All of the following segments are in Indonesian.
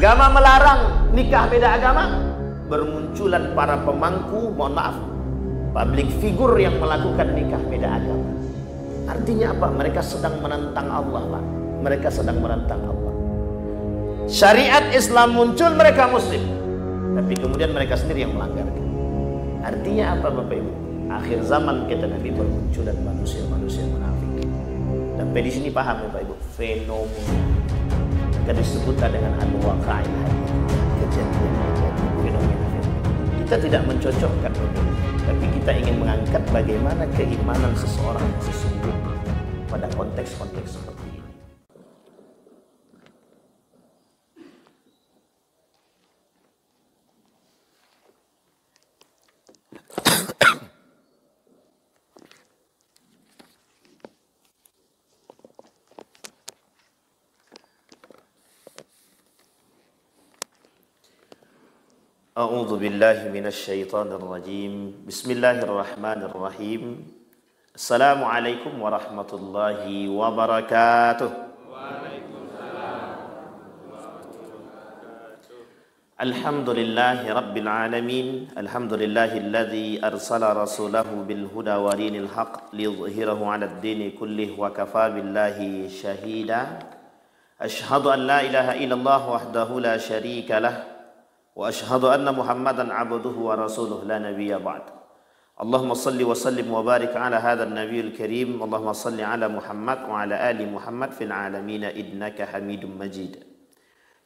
Agama melarang nikah beda agama, bermunculan para pemangku, mohon maaf, public figure yang melakukan nikah beda agama. Artinya apa? Mereka sedang menentang Allah, Pak. Mereka sedang menentang Allah. Syariat Islam muncul, mereka muslim, tapi kemudian mereka sendiri yang melanggarkan. Artinya apa, Bapak Ibu? Akhir zaman kata Nabi, bermunculan manusia-manusia munafik. Sampai di sini paham, Bapak Ibu, fenomena. Maka disebutlah dengan al-waqa'il hadis, kejadian fenomena. Kita tidak mencocokkan, tapi kita ingin mengangkat bagaimana keimanan seseorang sesungguhnya pada konteks-konteks seperti ini. A'udzu billahi minasy syaithanir rajim. Bismillahirrahmanirrahim. Assalamualaikum warahmatullahi wabarakatuh. Alhamdulillahi rabbil alamin. Alhamdulillahilladzi arsala rasulahu bil huda wa dinil haqq liyudhhirahu 'alad dini kullih wa kafa billahi shahida. Asyhadu an la ilaha illallah wahdahu la syarika lah. Wa ashhadu anna Muhammadan abduhu wa rasuluhu la nabiyya ba'd. Allahumma salli wa sallim wa barik ala hadzal nabiyil karim. Allahumma salli ala Muhammad wa ala ali Muhammad fil alamin innaka Hamidum Majid.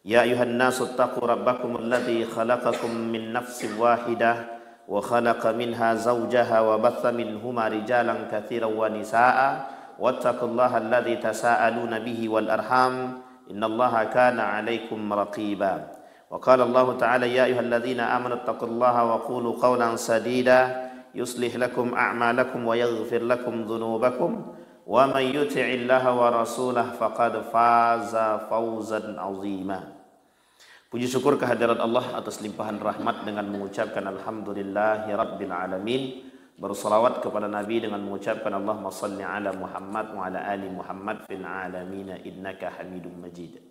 Ya ayuhan nasu taqu rabbakum alladzi khalaqakum min nafsin wahidah wa khalaqa minha zawjaha wa batha minhuma rijalan katsiran wa nisaa'a wattaqullaha alladzi tasaaluna bihi wal arham innallaha kana 'alaikum raqiba. Wa qala Allah ta'ala ya ayyuhalladzina amanu taqullaha wa qulu qawlan sadida yuslih lakum a'malakum wa yaghfir lakum dhunubakum wa man yuti'illaha wa rasulahu faqad faza fawzan 'azima. Puji syukur kehadirat Allah atas limpahan rahmat dengan mengucapkan alhamdulillahi rabbil alamin. Bersalawat kepada Nabi dengan mengucapkan Allahumma salli ala Muhammad wa ala ali Muhammad fil alamin innaka Hamidum Majid.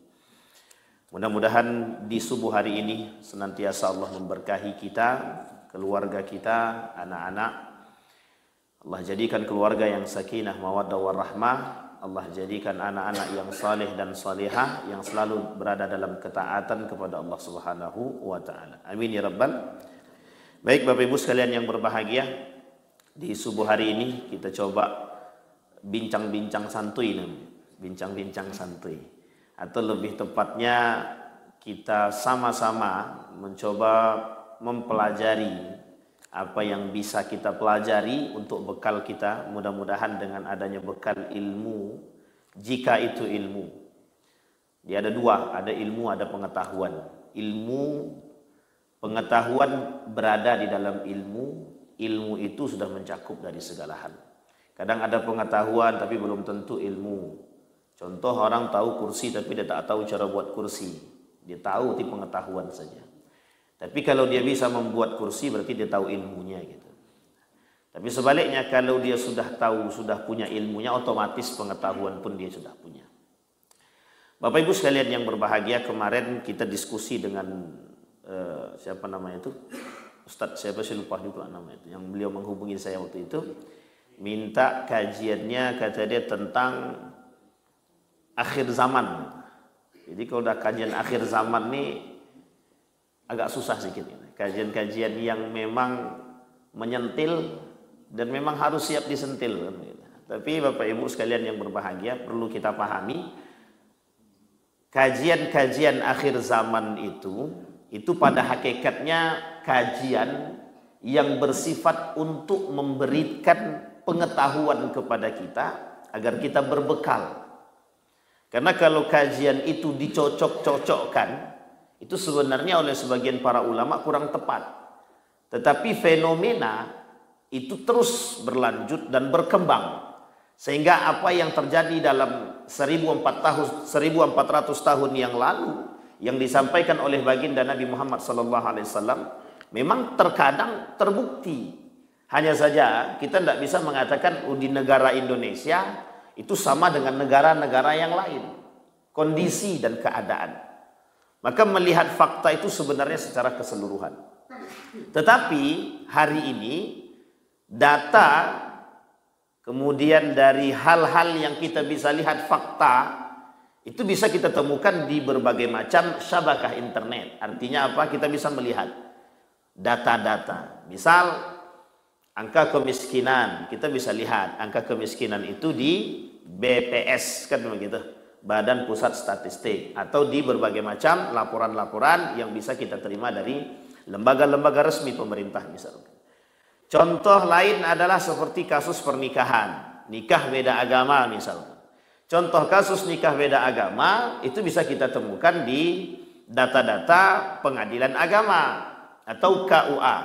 Mudah-mudahan di subuh hari ini senantiasa Allah memberkahi kita, keluarga kita, anak-anak. Allah jadikan keluarga yang sakinah, mawaddah, warahmah. Allah jadikan anak-anak yang saleh dan salihah, yang selalu berada dalam ketaatan kepada Allah Subhanahu wa ta'ala. Amin ya rabbal. Baik Bapak Ibu sekalian yang berbahagia, di subuh hari ini kita coba bincang-bincang santuy, bincang-bincang santuy. Atau lebih tepatnya kita sama-sama mencoba mempelajari apa yang bisa kita pelajari untuk bekal kita. Mudah-mudahan dengan adanya bekal ilmu, jika itu ilmu. Dia ada dua, ada ilmu, ada pengetahuan. Ilmu, pengetahuan berada di dalam ilmu. Ilmu itu sudah mencakup dari segala hal. Kadang ada pengetahuan tapi belum tentu ilmu. Contoh, orang tahu kursi tapi dia tak tahu cara buat kursi. Dia tahu di pengetahuan saja. Tapi kalau dia bisa membuat kursi berarti dia tahu ilmunya gitu. Tapi sebaliknya kalau dia sudah tahu, sudah punya ilmunya, otomatis pengetahuan pun dia sudah punya. Bapak Ibu sekalian yang berbahagia, kemarin kita diskusi dengan siapa namanya itu? Ustadz siapa sih, lupa juga namanya itu. Yang beliau menghubungi saya waktu itu, minta kajiannya, kata dia tentang akhir zaman. Jadi kalau udah kajian akhir zaman nih agak susah sedikit. Kajian-kajian yang memang menyentil dan memang harus siap disentil. Tapi Bapak Ibu sekalian yang berbahagia, perlu kita pahami, kajian-kajian akhir zaman itu pada hakikatnya kajian yang bersifat untuk memberikan pengetahuan kepada kita agar kita berbekal. Karena kalau kajian itu dicocok-cocokkan, itu sebenarnya oleh sebagian para ulama kurang tepat. Tetapi fenomena itu terus berlanjut dan berkembang. Sehingga apa yang terjadi dalam 1400 tahun yang lalu, yang disampaikan oleh baginda Nabi Muhammad SAW, memang terkadang terbukti. Hanya saja kita tidak bisa mengatakan di negara Indonesia itu sama dengan negara-negara yang lain, kondisi dan keadaan. Maka melihat fakta itu sebenarnya secara keseluruhan. Tetapi hari ini data kemudian dari hal-hal yang kita bisa lihat fakta itu bisa kita temukan di berbagai macam syabakah internet. Artinya apa? Kita bisa melihat data-data. Misal angka kemiskinan, kita bisa lihat angka kemiskinan itu di BPS kan begitu, Badan Pusat Statistik, atau di berbagai macam laporan-laporan yang bisa kita terima dari lembaga-lembaga resmi pemerintah misalnya. Contoh lain adalah seperti kasus pernikahan, nikah beda agama misalnya. Contoh kasus nikah beda agama itu bisa kita temukan di data-data pengadilan agama atau KUA.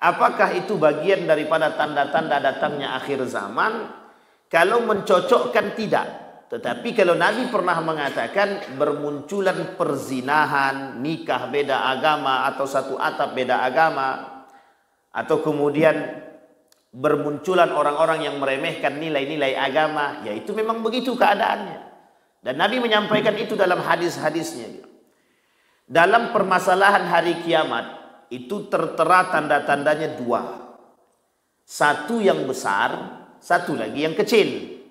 Apakah itu bagian daripada tanda-tanda datangnya akhir zaman? Kalau mencocokkan tidak. Tetapi kalau Nabi pernah mengatakan bermunculan perzinahan, nikah beda agama atau satu atap beda agama, atau kemudian bermunculan orang-orang yang meremehkan nilai-nilai agama, ya itu memang begitu keadaannya. Dan Nabi menyampaikan itu dalam hadis-hadisnya. Dalam permasalahan hari kiamat itu tertera tanda-tandanya dua. Satu yang besar, satu lagi yang kecil.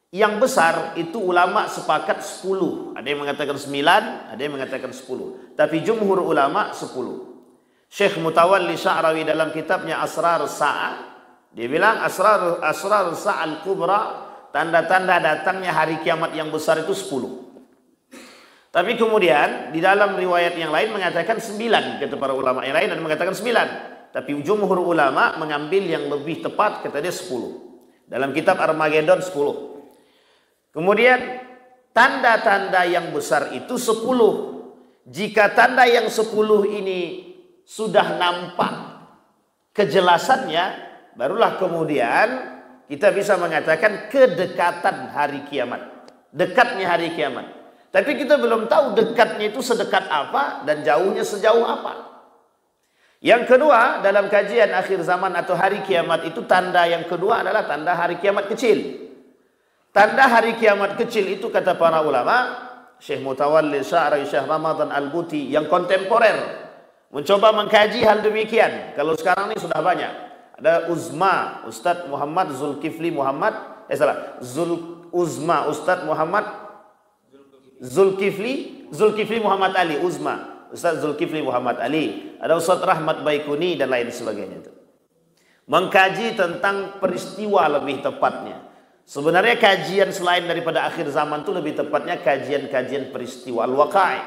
Yang besar itu ulama sepakat 10. Ada yang mengatakan 9, ada yang mengatakan 10. Tapi jumhur ulama 10. Syekh Mutawalli Sya'rawi dalam kitabnya Asrar Sa'ah, dia bilang Asrar Sa'al Kubra, tanda-tanda datangnya hari kiamat yang besar itu 10. Tapi kemudian di dalam riwayat yang lain mengatakan 9, kata para ulama yang lain, dan mengatakan 9. Tapi jumhur ulama mengambil yang lebih tepat, kata dia 10. Dalam kitab Armageddon 10. Kemudian tanda-tanda yang besar itu 10. Jika tanda yang 10 ini sudah nampak kejelasannya, barulah kemudian kita bisa mengatakan kedekatan hari kiamat. Dekatnya hari kiamat. Tapi kita belum tahu dekatnya itu sedekat apa dan jauhnya sejauh apa. Yang kedua, dalam kajian akhir zaman atau hari kiamat itu, tanda yang kedua adalah tanda hari kiamat kecil. Tanda hari kiamat kecil itu kata para ulama, Syekh Mutawalli Sya'rawi, Syekh Ramadan Al-Buti yang kontemporer mencoba mengkaji hal demikian. Kalau sekarang ini sudah banyak. Ada Uzma, Ustadz Muhammad Zulkifli Muhammad, Uzma, Ustadz Muhammad Zulkifli Muhammad Ali, Uzma, Ustadz Zulkifli Muhammad Ali. Ada Ustadz Rahmat Baikuni dan lain sebagainya itu. Mengkaji tentang peristiwa lebih tepatnya. Sebenarnya kajian selain daripada akhir zaman itu lebih tepatnya kajian-kajian peristiwa al-waqa'i.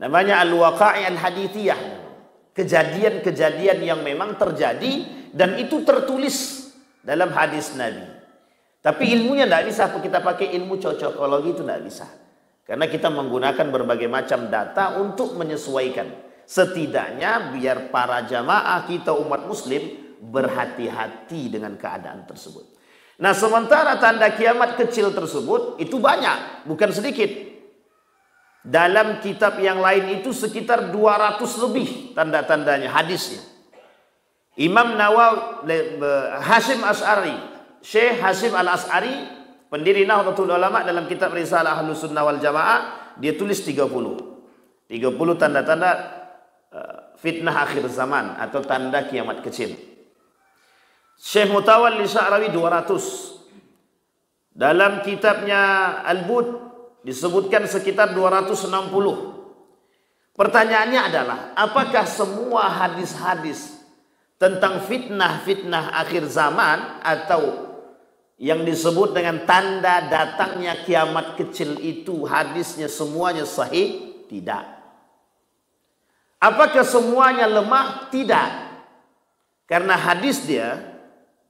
Namanya al-waqa'i al-hadithiyah. Kejadian-kejadian yang memang terjadi dan itu tertulis dalam hadis Nabi. Tapi ilmunya tidak bisa kita pakai ilmu cocokologi, itu tidak bisa. Karena kita menggunakan berbagai macam data untuk menyesuaikan. Setidaknya biar para jamaah kita umat muslim berhati-hati dengan keadaan tersebut. Nah, sementara tanda kiamat kecil tersebut itu banyak, bukan sedikit. Dalam kitab yang lain itu sekitar 200 lebih tanda-tandanya, hadisnya. Imam Nawawi, Hashim Asy'ari, Syekh Hashim Al-Asy'ari, pendiri Nahdlatul Ulama, dalam kitab Risalah Ahlus Sunnah wal Jamaah, dia tulis 30 tanda-tanda fitnah akhir zaman atau tanda kiamat kecil. Syekh Mutawalli Sya'rawi 200. Dalam kitabnya Al-Bud disebutkan sekitar 260. Pertanyaannya adalah, apakah semua hadis-hadis tentang fitnah-fitnah akhir zaman atau yang disebut dengan tanda datangnya kiamat kecil itu hadisnya semuanya sahih? Tidak. Apakah semuanya lemah? Tidak. Karena hadis dia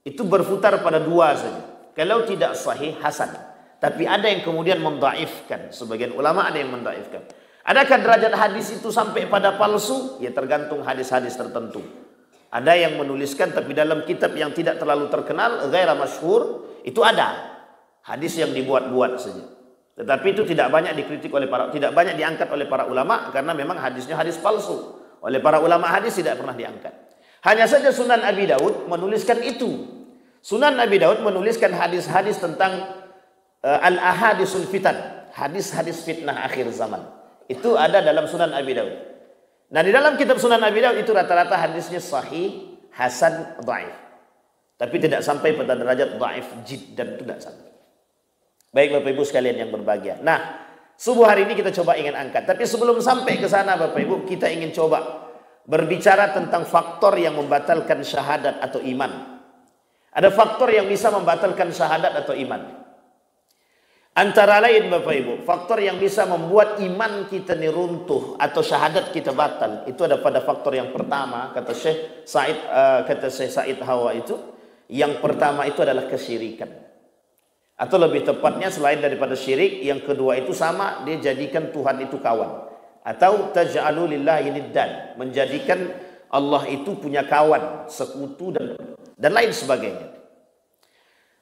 itu berputar pada dua saja. Kalau tidak sahih, hasan. Tapi ada yang kemudian mendhaifkan. Sebagian ulama ada yang mendhaifkan. Adakah derajat hadis itu sampai pada palsu? Ya tergantung hadis-hadis tertentu. Ada yang menuliskan tapi dalam kitab yang tidak terlalu terkenal, ghaira masyhur, itu ada hadis yang dibuat-buat saja. Tetapi itu tidak banyak dikritik oleh tidak banyak diangkat oleh para ulama karena memang hadisnya hadis palsu. Oleh para ulama hadis tidak pernah diangkat. Hanya saja Sunan Abi Daud menuliskan itu. Sunan Abi Daud menuliskan hadis-hadis tentang al-ahadisul fitan, hadis-hadis fitnah akhir zaman. Itu ada dalam Sunan Abi Daud. Nah, di dalam kitab Sunan Abi Daud itu rata-rata hadisnya sahih, hasan, dhaif. Tapi tidak sampai pada derajat dhaif jiddan, itu tidak sampai. Baik Bapak Ibu sekalian yang berbahagia. Nah, subuh hari ini kita coba ingin angkat. Tapi sebelum sampai ke sana Bapak Ibu, kita ingin coba berbicara tentang faktor yang membatalkan syahadat atau iman. Ada faktor yang bisa membatalkan syahadat atau iman. Antara lain Bapak Ibu, faktor yang bisa membuat iman kita ini runtuh atau syahadat kita batal, itu ada pada faktor yang pertama, kata Syekh Said Hawa itu, yang pertama itu adalah kesyirikan. Atau lebih tepatnya selain daripada syirik, yang kedua itu sama, dia jadikan Tuhan itu kawan. Atau taj'alu lillahi niddan, menjadikan Allah itu punya kawan, sekutu dan lain sebagainya.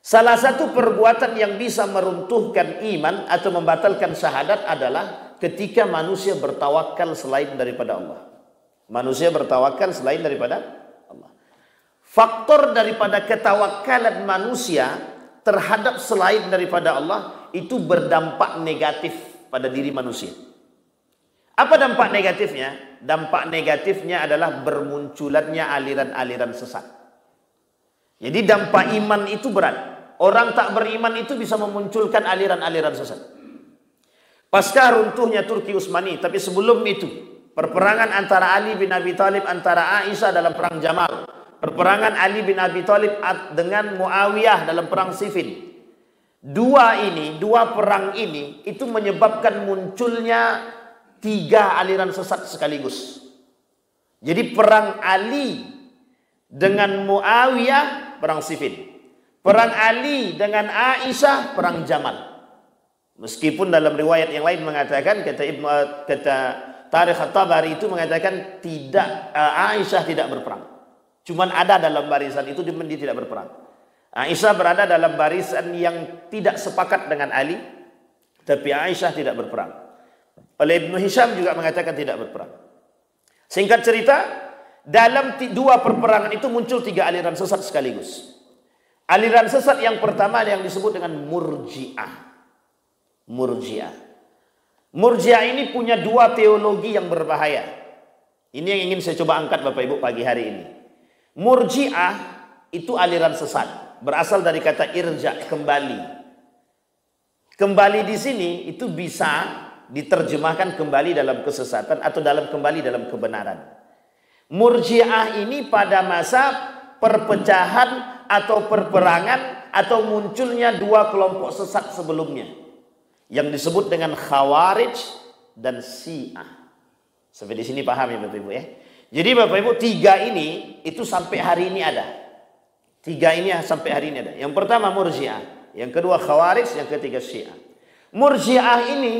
Salah satu perbuatan yang bisa meruntuhkan iman atau membatalkan syahadat adalah ketika manusia bertawakal selain daripada Allah. Manusia bertawakal selain daripada Allah. Faktor daripada ketawakalan manusia terhadap selain daripada Allah itu berdampak negatif pada diri manusia. Apa dampak negatifnya? Dampak negatifnya adalah bermunculannya aliran-aliran sesat. Jadi dampak iman itu berat. Orang tak beriman itu bisa memunculkan aliran-aliran sesat. Pasca runtuhnya Turki Utsmani, tapi sebelum itu, perperangan antara Ali bin Abi Thalib antara Aisyah dalam perang Jamal, perperangan Ali bin Abi Thalib dengan Muawiyah dalam perang Siffin. Dua perang ini itu menyebabkan munculnya 3 aliran sesat sekaligus. Jadi perang Ali dengan Muawiyah, perang Siffin. Perang Ali dengan Aisyah, perang Jamal. Meskipun dalam riwayat yang lain mengatakan, kata Tarikh At-Tabari itu mengatakan Aisyah tidak berperang. Cuman ada dalam barisan itu dia tidak berperang. Aisyah berada dalam barisan yang tidak sepakat dengan Ali, tapi Aisyah tidak berperang. Oleh Ibnu Hisham juga mengatakan tidak berperang. Singkat cerita, dalam 2 perperangan itu muncul 3 aliran sesat sekaligus. Aliran sesat yang pertama yang disebut dengan Murji'ah. Murji'ah ini punya 2 teologi yang berbahaya. Ini yang ingin saya coba angkat Bapak Ibu pagi hari ini. Murji'ah itu aliran sesat, berasal dari kata irja, kembali. Kembali di sini itu bisa diterjemahkan kembali dalam kesesatan atau kembali dalam kebenaran. Murji'ah ini pada masa perpecahan atau perperangan atau munculnya 2 kelompok sesat sebelumnya yang disebut dengan Khawarij dan Syiah. Sampai di sini paham ya Bapak Ibu ya. Jadi Bapak Ibu 3 ini itu sampai hari ini ada. 3 ini sampai hari ini ada. Yang pertama Murji'ah, yang kedua Khawarij, yang ketiga Syiah. Murji'ah ini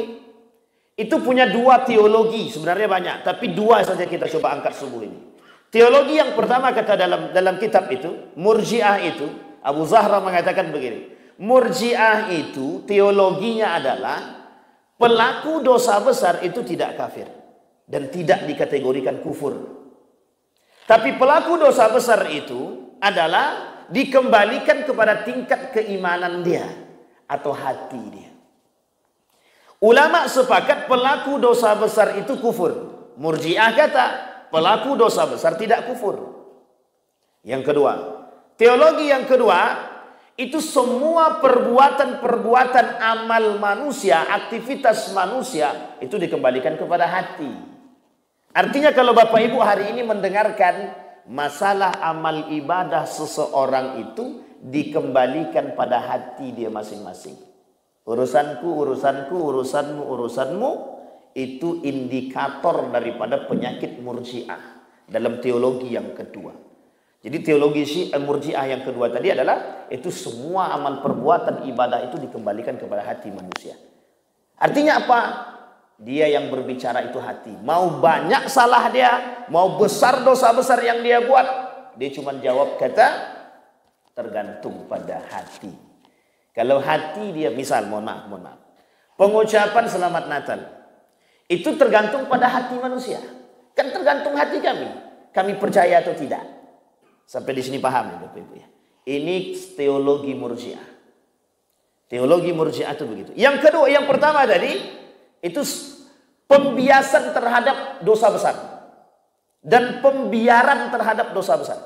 itu punya 2 teologi, sebenarnya banyak, tapi 2 saja kita coba angkat subuh ini. Teologi yang pertama kata dalam kitab itu, Murji'ah itu, Abu Zahra mengatakan begini. Murji'ah itu teologinya adalah pelaku dosa besar itu tidak kafir dan tidak dikategorikan kufur. Tapi pelaku dosa besar itu adalah dikembalikan kepada tingkat keimanan dia atau hati dia. Ulama sepakat pelaku dosa besar itu kufur. Murji'ah kata pelaku dosa besar tidak kufur. Yang kedua, teologi yang kedua, itu semua perbuatan-perbuatan amal manusia, aktivitas manusia, itu dikembalikan kepada hati. Artinya kalau Bapak Ibu hari ini mendengarkan masalah amal ibadah seseorang itu dikembalikan pada hati dia masing-masing. Urusanku, urusanku, urusanmu, urusanmu, itu indikator daripada penyakit Murji'ah dalam teologi yang kedua. Jadi teologi Murji'ah yang kedua tadi adalah itu semua amal perbuatan ibadah itu dikembalikan kepada hati manusia. Artinya apa? Dia yang berbicara itu hati. Mau banyak salah dia, mau besar dosa besar yang dia buat, dia cuma jawab kata tergantung pada hati. Kalau hati dia, misal mohon maaf, pengucapan selamat Natal itu tergantung pada hati manusia. Kan tergantung hati kami. Kami percaya atau tidak. Sampai di sini paham ya Bapak Ibu ya. Ini teologi Murji'ah. Teologi Murji'ah itu begitu. Yang kedua, yang pertama tadi itu pembiasan terhadap dosa besar dan pembiaran terhadap dosa besar.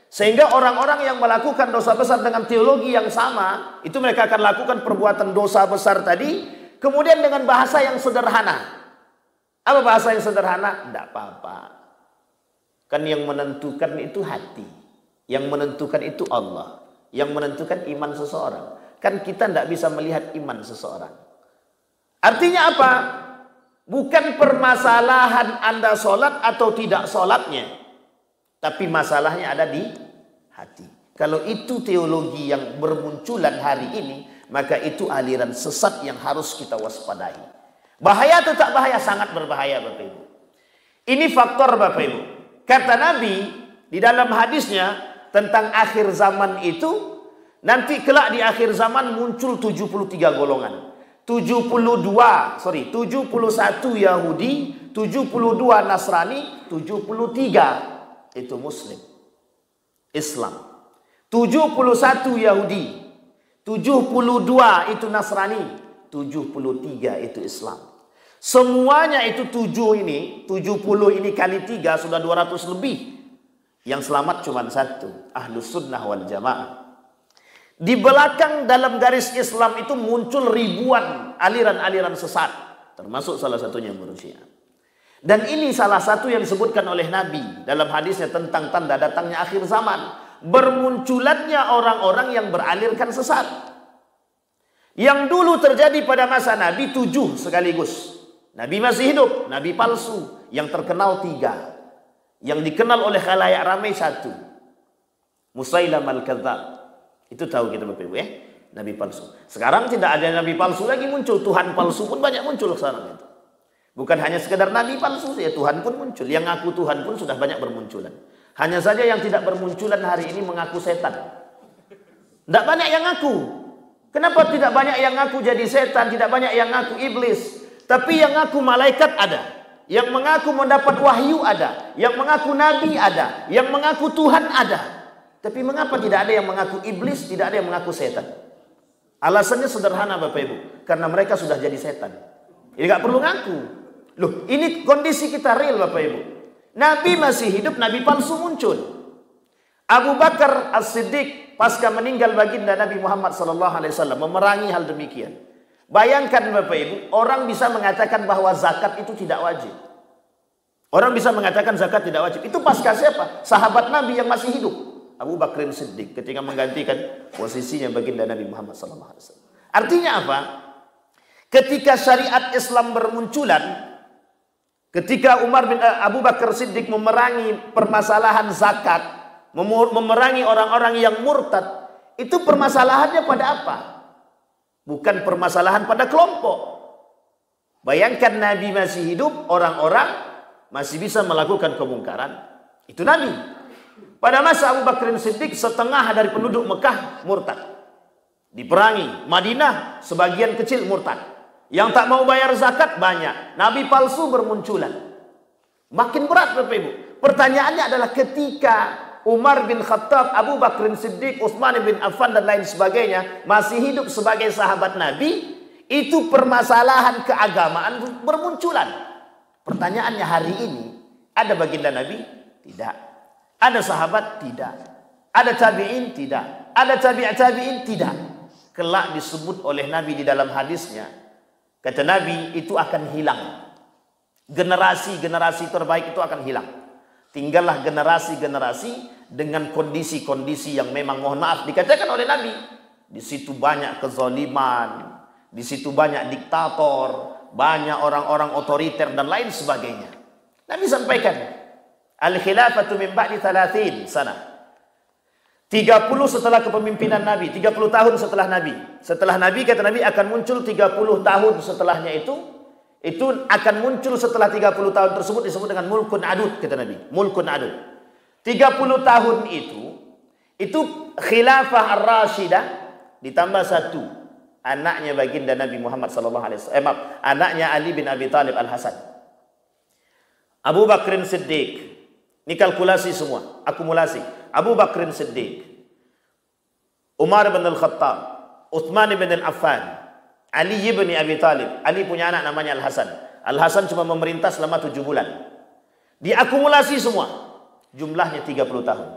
Sehingga orang-orang yang melakukan dosa besar dengan teologi yang sama, itu mereka akan lakukan perbuatan dosa besar tadi, kemudian dengan bahasa yang sederhana. Apa bahasa yang sederhana? Tidak apa-apa. Kan yang menentukan itu hati. Yang menentukan itu Allah. Yang menentukan iman seseorang. Kan kita tidak bisa melihat iman seseorang. Artinya apa? Bukan permasalahan Anda sholat atau tidak sholatnya. Tapi masalahnya ada di hati. Kalau itu teologi yang bermunculan hari ini, maka itu aliran sesat yang harus kita waspadai. Bahaya atau tak bahaya? Sangat berbahaya, Bapak Ibu. Ini faktor, Bapak Ibu. Kata Nabi di dalam hadisnya tentang akhir zaman itu, nanti kelak di akhir zaman muncul 73 golongan. 71 Yahudi, 72 Nasrani, 73 itu Muslim, Islam. 71 Yahudi, 72 itu Nasrani, 73 itu Islam. Semuanya itu 70 ini kali 3 sudah 200 lebih. Yang selamat cuma satu, Ahlus Sunnah wal Jamaah. Di belakang dalam garis Islam itu muncul ribuan aliran-aliran sesat, termasuk salah satunya Murji'ah. Dan ini salah satu yang disebutkan oleh Nabi dalam hadisnya tentang tanda datangnya akhir zaman. Bermunculannya orang-orang yang beralirkan sesat. Yang dulu terjadi pada masa Nabi 7 sekaligus. Nabi masih hidup, Nabi palsu. Yang terkenal 3. Yang dikenal oleh khalayak ramai 1. Musailam al-Kadzdzab. Itu tahu kita Bapak Ibu ya. Nabi palsu. Sekarang tidak ada Nabi palsu lagi muncul. Tuhan palsu pun banyak muncul sekarang itu. Bukan hanya sekedar Nabi palsu, ya Tuhan pun muncul. Yang ngaku Tuhan pun sudah banyak bermunculan. Hanya saja yang tidak bermunculan hari ini mengaku setan. Tidak banyak yang ngaku. Kenapa tidak banyak yang ngaku jadi setan? Tidak banyak yang ngaku iblis. Tapi yang ngaku malaikat ada. Yang mengaku mendapat wahyu ada. Yang mengaku nabi ada. Yang mengaku Tuhan ada. Tapi mengapa tidak ada yang mengaku iblis? Tidak ada yang mengaku setan? Alasannya sederhana Bapak Ibu. Karena mereka sudah jadi setan. Jadi nggak perlu ngaku. Loh, ini kondisi kita real Bapak Ibu. Nabi masih hidup, Nabi palsu muncul. Abu Bakar As-Siddiq pasca meninggal baginda Nabi Muhammad SAW memerangi hal demikian. Bayangkan Bapak Ibu, orang bisa mengatakan bahwa zakat itu tidak wajib. Orang bisa mengatakan zakat tidak wajib. Itu pasca siapa? Sahabat Nabi yang masih hidup. Abu Bakar As-Siddiq ketika menggantikan posisinya baginda Nabi Muhammad SAW. Artinya apa? Ketika syariat Islam bermunculan, ketika Abu Bakar Siddiq memerangi permasalahan zakat, memerangi orang-orang yang murtad, itu permasalahannya pada apa? Bukan permasalahan pada kelompok. Bayangkan Nabi masih hidup, orang-orang masih bisa melakukan kemungkaran. Itu Nabi. Pada masa Abu Bakar Siddiq, setengah dari penduduk Mekah murtad. Diperangi. Madinah sebagian kecil murtad. Yang tak mau bayar zakat banyak. Nabi palsu bermunculan. Makin berat Bapak Ibu. Pertanyaannya adalah ketika Umar bin Khattab, Abu Bakar Siddiq, Utsman bin Affan dan lain sebagainya masih hidup sebagai sahabat Nabi, itu permasalahan keagamaan bermunculan. Pertanyaannya hari ini, ada baginda Nabi? Tidak. Ada sahabat? Tidak. Ada tabi'in? Tidak. Ada tabi'in? Tidak. Kelak disebut oleh Nabi di dalam hadisnya, kata Nabi, itu akan hilang. Generasi-generasi terbaik itu akan hilang. Tinggallah generasi-generasi dengan kondisi-kondisi yang memang mohon maaf dikatakan oleh Nabi. Di situ banyak kezaliman, di situ banyak diktator, banyak orang-orang otoriter dan lain sebagainya. Nabi sampaikan, al-khilafatu min ba'di 30 sana. 30 setelah kepemimpinan Nabi, 30 tahun setelah Nabi. Setelah Nabi, kata Nabi, akan muncul 30 tahun setelahnya itu akan muncul setelah 30 tahun tersebut disebut dengan mulkun adud, kata Nabi. Mulkun adud. 30 tahun itu khilafah ar-rasyidah ditambah 1 anaknya baginda Nabi Muhammad SAW. Anaknya Ali bin Abi Thalib Al-Hasan. Abu Bakar Siddiq. Ini kalkulasi semua, akumulasi. Abu Bakar Siddiq, Umar bin Al-Khattab, Utsman bin Affan, Ali bin Abi Thalib. Ali punya anak namanya Al-Hasan. Al-Hasan cuma memerintah selama 7 bulan. Diakumulasi semua. Jumlahnya 30 tahun.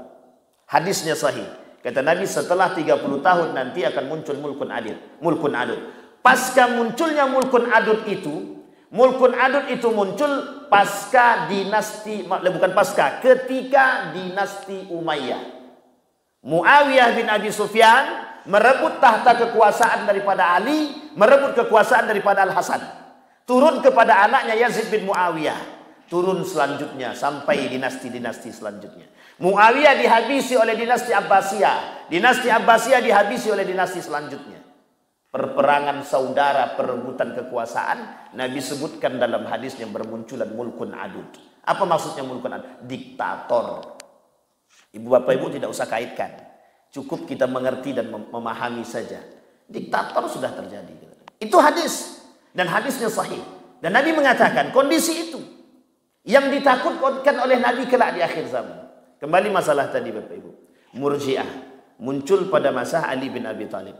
Hadisnya sahih. Kata Nabi, setelah 30 tahun nanti akan muncul mulkun adil. Mulkun adud. Pasca munculnya mulkun adud itu, mulkun adud itu muncul pasca dinasti, bukan pasca, ketika dinasti Umayyah. Muawiyah bin Abi Sufyan merebut tahta kekuasaan daripada Ali, merebut kekuasaan daripada Al-Hasan. Turun kepada anaknya Yazid bin Muawiyah. Turun selanjutnya sampai dinasti-dinasti selanjutnya. Muawiyah dihabisi oleh dinasti Abbasiyah. Dinasti Abbasiyah dihabisi oleh dinasti selanjutnya. Perperangan saudara, perebutan kekuasaan, Nabi sebutkan dalam hadisnya bermunculan mulkun adud. Apa maksudnya mulkun adud? Diktator. Ibu bapak ibu tidak usah kaitkan. Cukup kita mengerti dan memahami saja. Diktator sudah terjadi. Itu hadis. Dan hadisnya sahih. Dan Nabi mengatakan kondisi itu yang ditakutkan oleh Nabi kelak di akhir zaman. Kembali masalah tadi bapak ibu. Murji'ah muncul pada masa Ali bin Abi Thalib.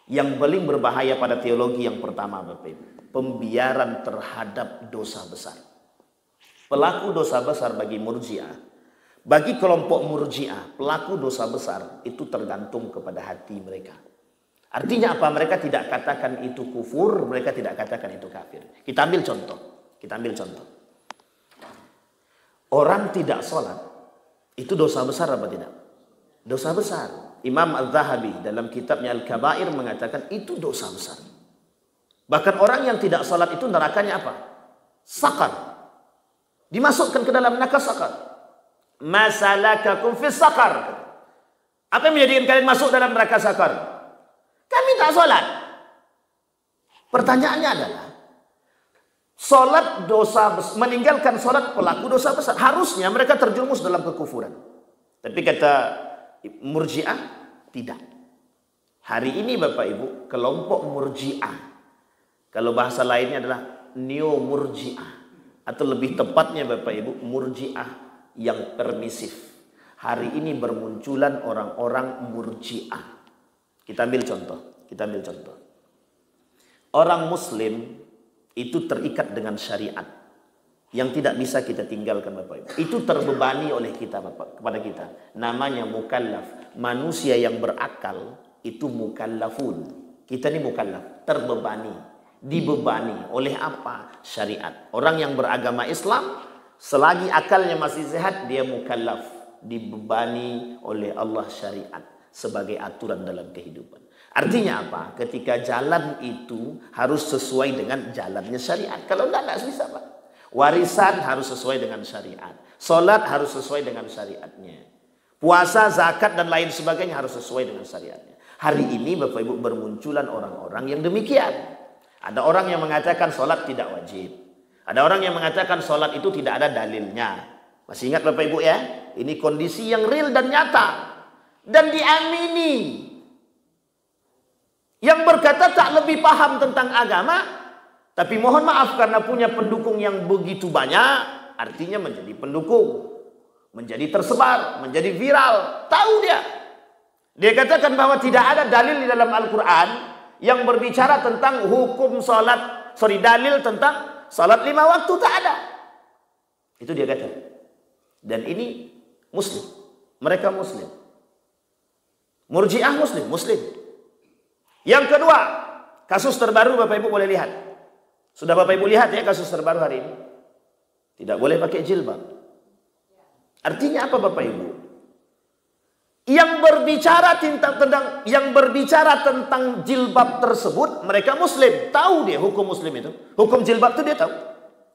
Yang paling berbahaya pada teologi yang pertama bapak ibu, pembiaran terhadap dosa besar. Pelaku dosa besar bagi Murji'ah, bagi kelompok Murji'ah, pelaku dosa besar itu tergantung kepada hati mereka. Artinya apa? Mereka tidak katakan itu kufur, mereka tidak katakan itu kafir. Kita ambil contoh. Orang tidak sholat itu dosa besar apa tidak? Dosa besar. Imam Al-Zahabi dalam kitabnya Al-Kabair mengatakan itu dosa besar. Bahkan orang yang tidak sholat itu nerakanya apa? Sakar. Dimasukkan ke dalam neraka sakar. Masalakakum fis sakar. Apa yang menjadikan kalian masuk dalam neraka sakar? Kami tak sholat. Pertanyaannya adalah, sholat dosa besar, meninggalkan sholat pelaku dosa besar. Harusnya mereka terjerumus dalam kekufuran. Tapi kata Murji'ah, tidak. Hari ini Bapak Ibu, kelompok Murji'ah, kalau bahasa lainnya adalah Neo Murji'ah, atau lebih tepatnya Bapak Ibu, Murji'ah yang permisif. Hari ini bermunculan orang-orang Murji'ah. Kita ambil contoh. Orang Muslim itu terikat dengan syariat yang tidak bisa kita tinggalkan Bapak Ibu. Itu terbebani oleh kita Bapak, kepada kita. Namanya mukallaf. Manusia yang berakal itu mukallafun. Kita ini mukallaf, terbebani, dibebani oleh apa? Syariat. Orang yang beragama Islam selagi akalnya masih sehat dia mukallaf, dibebani oleh Allah syariat sebagai aturan dalam kehidupan. Artinya apa? Ketika jalan itu harus sesuai dengan jalannya syariat. Kalau tidak bisa Pak. Warisan harus sesuai dengan syariat. Solat harus sesuai dengan syariatnya. Puasa, zakat dan lain sebagainya harus sesuai dengan syariatnya. Hari ini Bapak Ibu bermunculan orang-orang yang demikian. Ada orang yang mengatakan solat tidak wajib. Ada orang yang mengatakan solat itu tidak ada dalilnya. Masih ingat Bapak Ibu ya? Ini kondisi yang real dan nyata. Dan diamini. Yang berkata tak lebih paham tentang agama, tapi mohon maaf karena punya pendukung yang begitu banyak, artinya menjadi pendukung, menjadi tersebar, menjadi viral. Tahu dia. Dia katakan bahwa tidak ada dalil di dalam Al-Quran yang berbicara tentang hukum salat, dalil tentang salat 5 waktu, tak ada. Itu dia kata. Dan ini Muslim. Mereka Muslim. Murji'ah Muslim. Yang kedua, kasus terbaru Bapak Ibu boleh lihat. Sudah Bapak Ibu lihat ya kasus terbaru hari ini. Tidak boleh pakai jilbab. Artinya apa Bapak Ibu? Yang berbicara tentang jilbab tersebut mereka Muslim. Tahu dia hukum Muslim itu. Hukum jilbab itu dia tahu.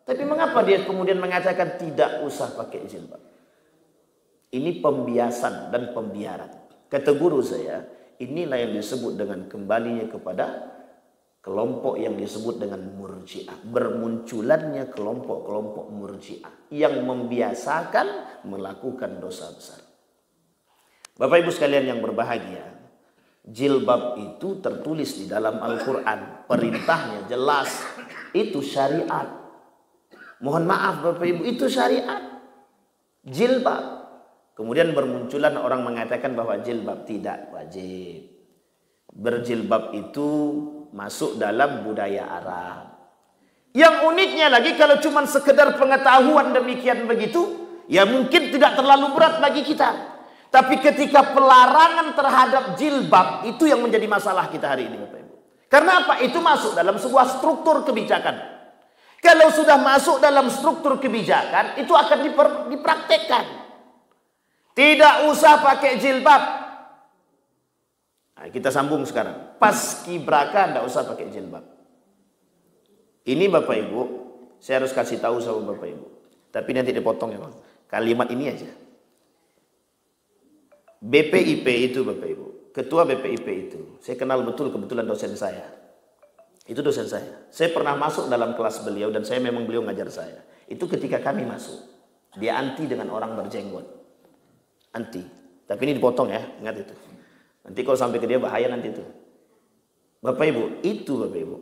Tapi mengapa dia kemudian mengatakan tidak usah pakai jilbab? Ini pembiasan dan pembiaran. Kata guru saya, inilah yang disebut dengan kembalinya kepada kelompok yang disebut dengan Murji'ah. Bermunculannya kelompok-kelompok Murji'ah yang membiasakan melakukan dosa besar. Bapak Ibu sekalian yang berbahagia, jilbab itu tertulis di dalam Al-Quran. Perintahnya jelas. Itu syariat. Mohon maaf Bapak Ibu, itu syariat. Jilbab. Kemudian bermunculan orang mengatakan bahwa jilbab tidak wajib. Berjilbab itu masuk dalam budaya Arab. Yang uniknya lagi kalau cuma sekedar pengetahuan demikian begitu, ya mungkin tidak terlalu berat bagi kita. Tapi ketika pelarangan terhadap jilbab, itu yang menjadi masalah kita hari ini, Bapak Ibu. Karena apa? Itu masuk dalam sebuah struktur kebijakan. Kalau sudah masuk dalam struktur kebijakan, itu akan dipraktekkan. Tidak usah pakai jilbab. Nah, kita sambung sekarang. Paskibraka tidak usah pakai jilbab. Ini Bapak Ibu, saya harus kasih tahu sama Bapak Ibu. Tapi nanti dipotong ya Bang. Kalimat ini aja. BPIP itu Bapak Ibu, ketua BPIP itu, saya kenal betul, kebetulan dosen saya. Itu dosen saya. Saya pernah masuk dalam kelas beliau dan saya memang beliau ngajar saya. Itu ketika kami masuk, dia anti dengan orang berjenggot. Anti. Tapi ini dipotong ya, ingat itu. Nanti kalau sampai ke dia bahaya nanti itu. Bapak Ibu, itu Bapak Ibu.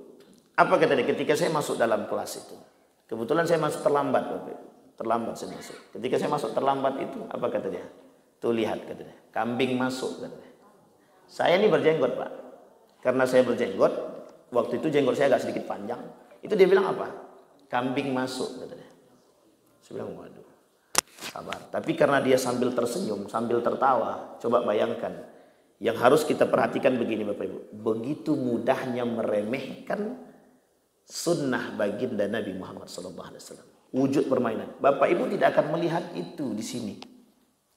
Apa kata dia ketika saya masuk dalam kelas itu? Kebetulan saya masuk terlambat Bapak Ibu. Terlambat saya masuk. Ketika saya masuk terlambat itu, apa kata dia? Tuh lihat katanya, kambing masuk katanya. Saya ini berjenggot Pak. Karena saya berjenggot, waktu itu jenggot saya agak sedikit panjang. Itu dia bilang apa? Kambing masuk katanya. Saya bilang waduh, sabar. Tapi karena dia sambil tersenyum, sambil tertawa, coba bayangkan. Yang harus kita perhatikan begini Bapak Ibu. Begitu mudahnya meremehkan sunnah baginda Nabi Muhammad SAW. Wujud permainan. Bapak Ibu tidak akan melihat itu di sini.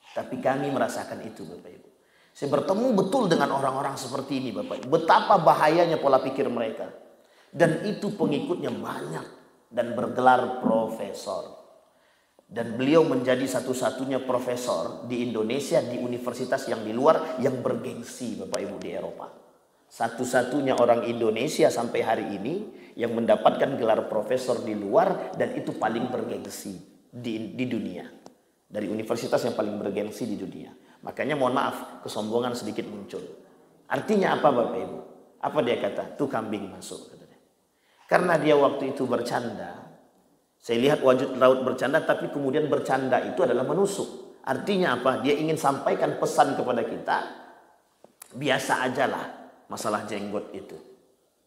Tapi kami merasakan itu Bapak Ibu. Saya bertemu betul dengan orang-orang seperti ini Bapak Ibu. Betapa bahayanya pola pikir mereka. Dan itu pengikutnya banyak. Dan bergelar profesor. Dan beliau menjadi satu-satunya profesor di Indonesia, di universitas yang di luar, yang bergengsi Bapak Ibu di Eropa. Satu-satunya orang Indonesia sampai hari ini yang mendapatkan gelar profesor di luar. Dan itu paling bergengsi di dunia. Dari universitas yang paling bergengsi di dunia. Makanya mohon maaf, kesombongan sedikit muncul. Artinya apa Bapak Ibu? Apa dia kata? Tuh kambing masuk. Katanya. Karena dia waktu itu bercanda. Saya lihat wajud raut bercanda, tapi kemudian bercanda itu adalah menusuk. Artinya apa? Dia ingin sampaikan pesan kepada kita. Biasa ajalah masalah jenggot itu.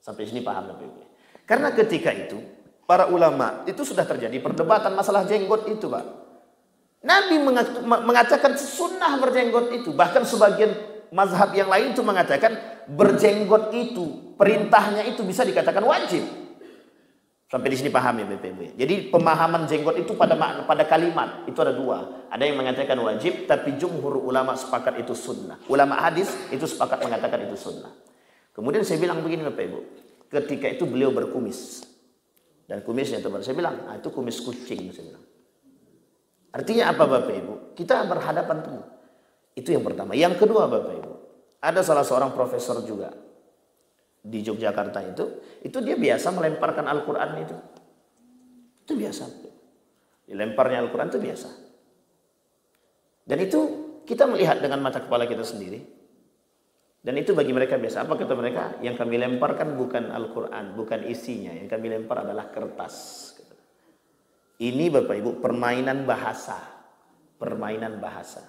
Sampai sini paham Bapak Ibu? Karena ketika itu, para ulama, itu sudah terjadi perdebatan masalah jenggot itu Pak. Nabi mengatakan sunnah berjenggot itu. Bahkan sebagian mazhab yang lain itu mengatakan berjenggot itu, perintahnya itu bisa dikatakan wajib. Sampai di sini paham ya BPB. Jadi pemahaman jenggot itu pada kalimat itu ada dua. Ada yang mengatakan wajib, tapi jumhur ulama sepakat itu sunnah. Ulama hadis itu sepakat mengatakan itu sunnah. Kemudian saya bilang begini Bapak Ibu. Ketika itu beliau berkumis. Dan kumisnya teman saya bilang, itu kumis kucing saya bilang. Artinya apa Bapak Ibu? Kita berhadapan tuh. Itu yang pertama. Yang kedua Bapak Ibu. Ada salah seorang profesor juga. Di Yogyakarta itu dia biasa melemparkan Al-Quran itu. Itu biasa. Dilemparnya Al-Quran itu biasa. Dan itu kita melihat dengan mata kepala kita sendiri. Dan itu bagi mereka biasa. Apa kata mereka? Yang kami lemparkan bukan Al-Quran, bukan isinya. Yang kami lempar adalah kertas. Ini Bapak Ibu permainan bahasa. Permainan bahasa.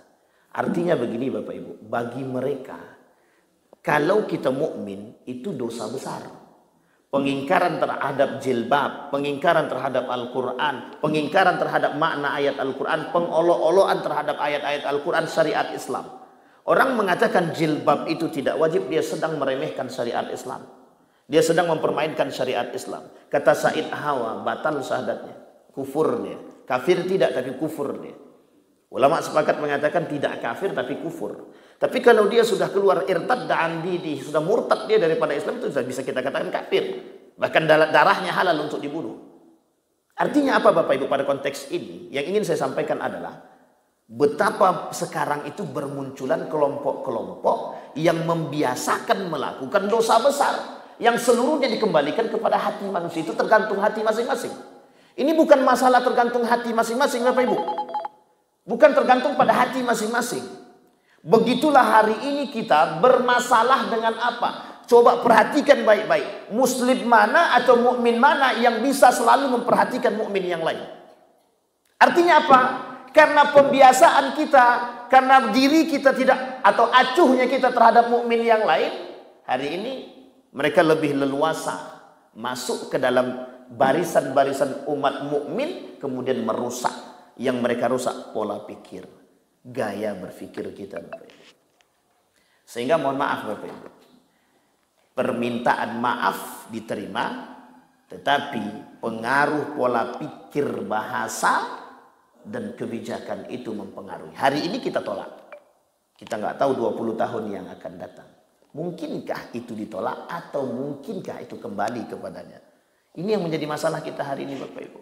Artinya begini Bapak Ibu. Bagi mereka. Kalau kita mukmin itu dosa besar. Pengingkaran terhadap jilbab. Pengingkaran terhadap Al-Quran. Pengingkaran terhadap makna ayat Al-Quran. Pengolok-olokan terhadap ayat-ayat Al-Quran syariat Islam. Orang mengatakan jilbab itu tidak wajib. Dia sedang meremehkan syariat Islam. Dia sedang mempermainkan syariat Islam. Kata Said Hawa batal syahadatnya. Kufur dia. Kafir tidak tapi kufur dia. Ulama sepakat mengatakan tidak kafir tapi kufur. Tapi kalau dia sudah keluar irtad da'an didi, sudah murtad dia daripada Islam, itu sudah bisa kita katakan kafir. Bahkan darahnya halal untuk dibunuh. Artinya apa Bapak Ibu pada konteks ini? Yang ingin saya sampaikan adalah betapa sekarang itu bermunculan kelompok-kelompok yang membiasakan melakukan dosa besar yang seluruhnya dikembalikan kepada hati manusia. Itu tergantung hati masing-masing. Ini bukan masalah tergantung hati masing-masing Bapak Ibu. Bukan tergantung pada hati masing-masing. Begitulah hari ini kita bermasalah dengan apa? Coba perhatikan baik-baik. Muslim mana atau mukmin mana yang bisa selalu memperhatikan mukmin yang lain? Artinya apa? Karena pembiasaan kita, karena diri kita tidak, atau acuhnya kita terhadap mukmin yang lain, hari ini mereka lebih leluasa masuk ke dalam barisan-barisan umat mukmin kemudian merusak. Yang mereka rusak pola pikir, gaya berpikir kita, Bapak Ibu. Sehingga mohon maaf Bapak Ibu, permintaan maaf diterima, tetapi pengaruh pola pikir, bahasa dan kebijakan itu mempengaruhi. Hari ini kita tolak. Kita nggak tahu 20 tahun yang akan datang. Mungkinkah itu ditolak atau mungkinkah itu kembali kepadanya? Ini yang menjadi masalah kita hari ini Bapak Ibu.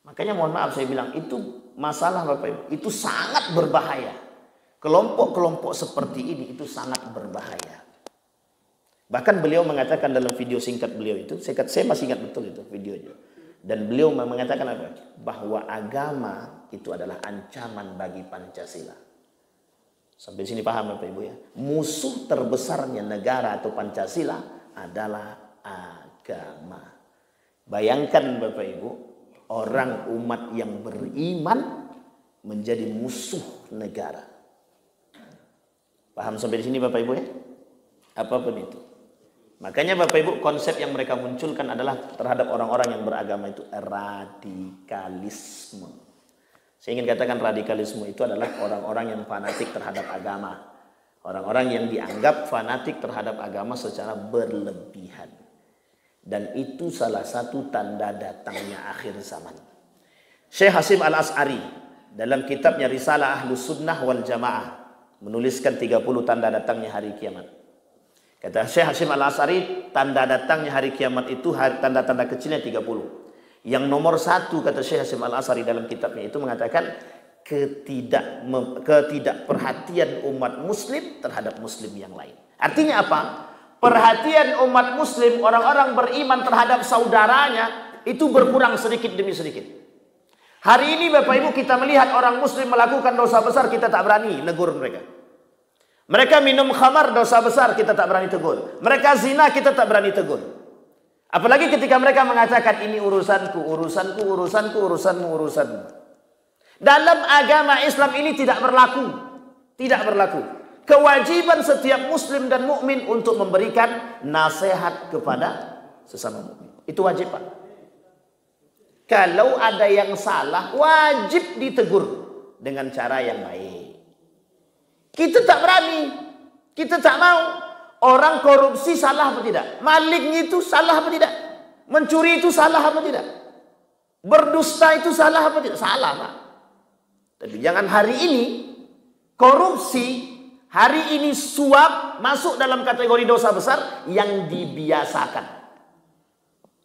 Makanya mohon maaf saya bilang itu masalah Bapak Ibu. Itu sangat berbahaya. Kelompok-kelompok seperti ini itu sangat berbahaya. Bahkan beliau mengatakan dalam video singkat beliau itu, saya masih ingat betul itu videonya. Dan beliau mengatakan apa? Bahwa agama itu adalah ancaman bagi Pancasila. Sampai sini paham Bapak Ibu ya? Musuh terbesarnya negara atau Pancasila adalah agama. Bayangkan Bapak Ibu, orang umat yang beriman menjadi musuh negara. Paham sampai di sini Bapak Ibu ya? Apapun itu. Makanya Bapak Ibu, konsep yang mereka munculkan adalah terhadap orang-orang yang beragama itu radikalisme. Saya ingin katakan radikalisme itu adalah orang-orang yang fanatik terhadap agama. Orang-orang yang dianggap fanatik terhadap agama secara berlebihan. Dan itu salah satu tanda datangnya akhir zaman. Syekh Hasim Al-As'ari dalam kitabnya Risalah Ahlus Sunnah wal Jamaah menuliskan 30 tanda datangnya hari kiamat. Kata Syekh Hasim Al-As'ari, tanda datangnya hari kiamat itu tanda-tanda kecilnya 30. Yang nomor 1 kata Syekh Hasim Al-As'ari dalam kitabnya itu mengatakan ketidakperhatian umat muslim terhadap muslim yang lain. Artinya apa? Perhatian umat muslim, orang-orang beriman terhadap saudaranya itu berkurang sedikit demi sedikit. Hari ini Bapak Ibu kita melihat orang muslim melakukan dosa besar, kita tak berani negur mereka. Mereka minum khamar, dosa besar, kita tak berani tegur. Mereka zina, kita tak berani tegur. Apalagi ketika mereka mengatakan ini urusanku, urusanku, urusanku, urusanmu, urusanmu. Dalam agama Islam ini tidak berlaku. Tidak berlaku. Kewajiban setiap muslim dan mukmin untuk memberikan nasihat kepada sesama mukmin. Itu wajib Pak. Kalau ada yang salah, wajib ditegur dengan cara yang baik. Kita tak berani. Kita tak mau. Orang korupsi salah apa tidak? Maling itu salah apa tidak? Mencuri itu salah apa tidak? Berdusta itu salah apa tidak? Salah Pak. Tapi jangan hari ini korupsi, hari ini suap masuk dalam kategori dosa besar yang dibiasakan.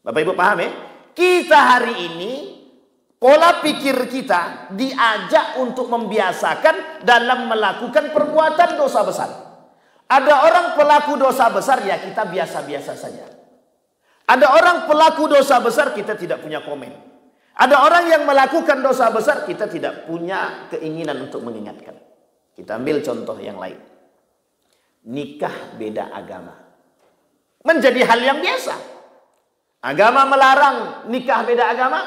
Bapak Ibu paham ya? Kita hari ini pola pikir kita diajak untuk membiasakan dalam melakukan perbuatan dosa besar. Ada orang pelaku dosa besar, ya kita biasa-biasa saja. Ada orang pelaku dosa besar, kita tidak punya komen. Ada orang yang melakukan dosa besar, kita tidak punya keinginan untuk mengingatkan. Kita ambil contoh yang lain. Nikah beda agama. Menjadi hal yang biasa. Agama melarang nikah beda agama.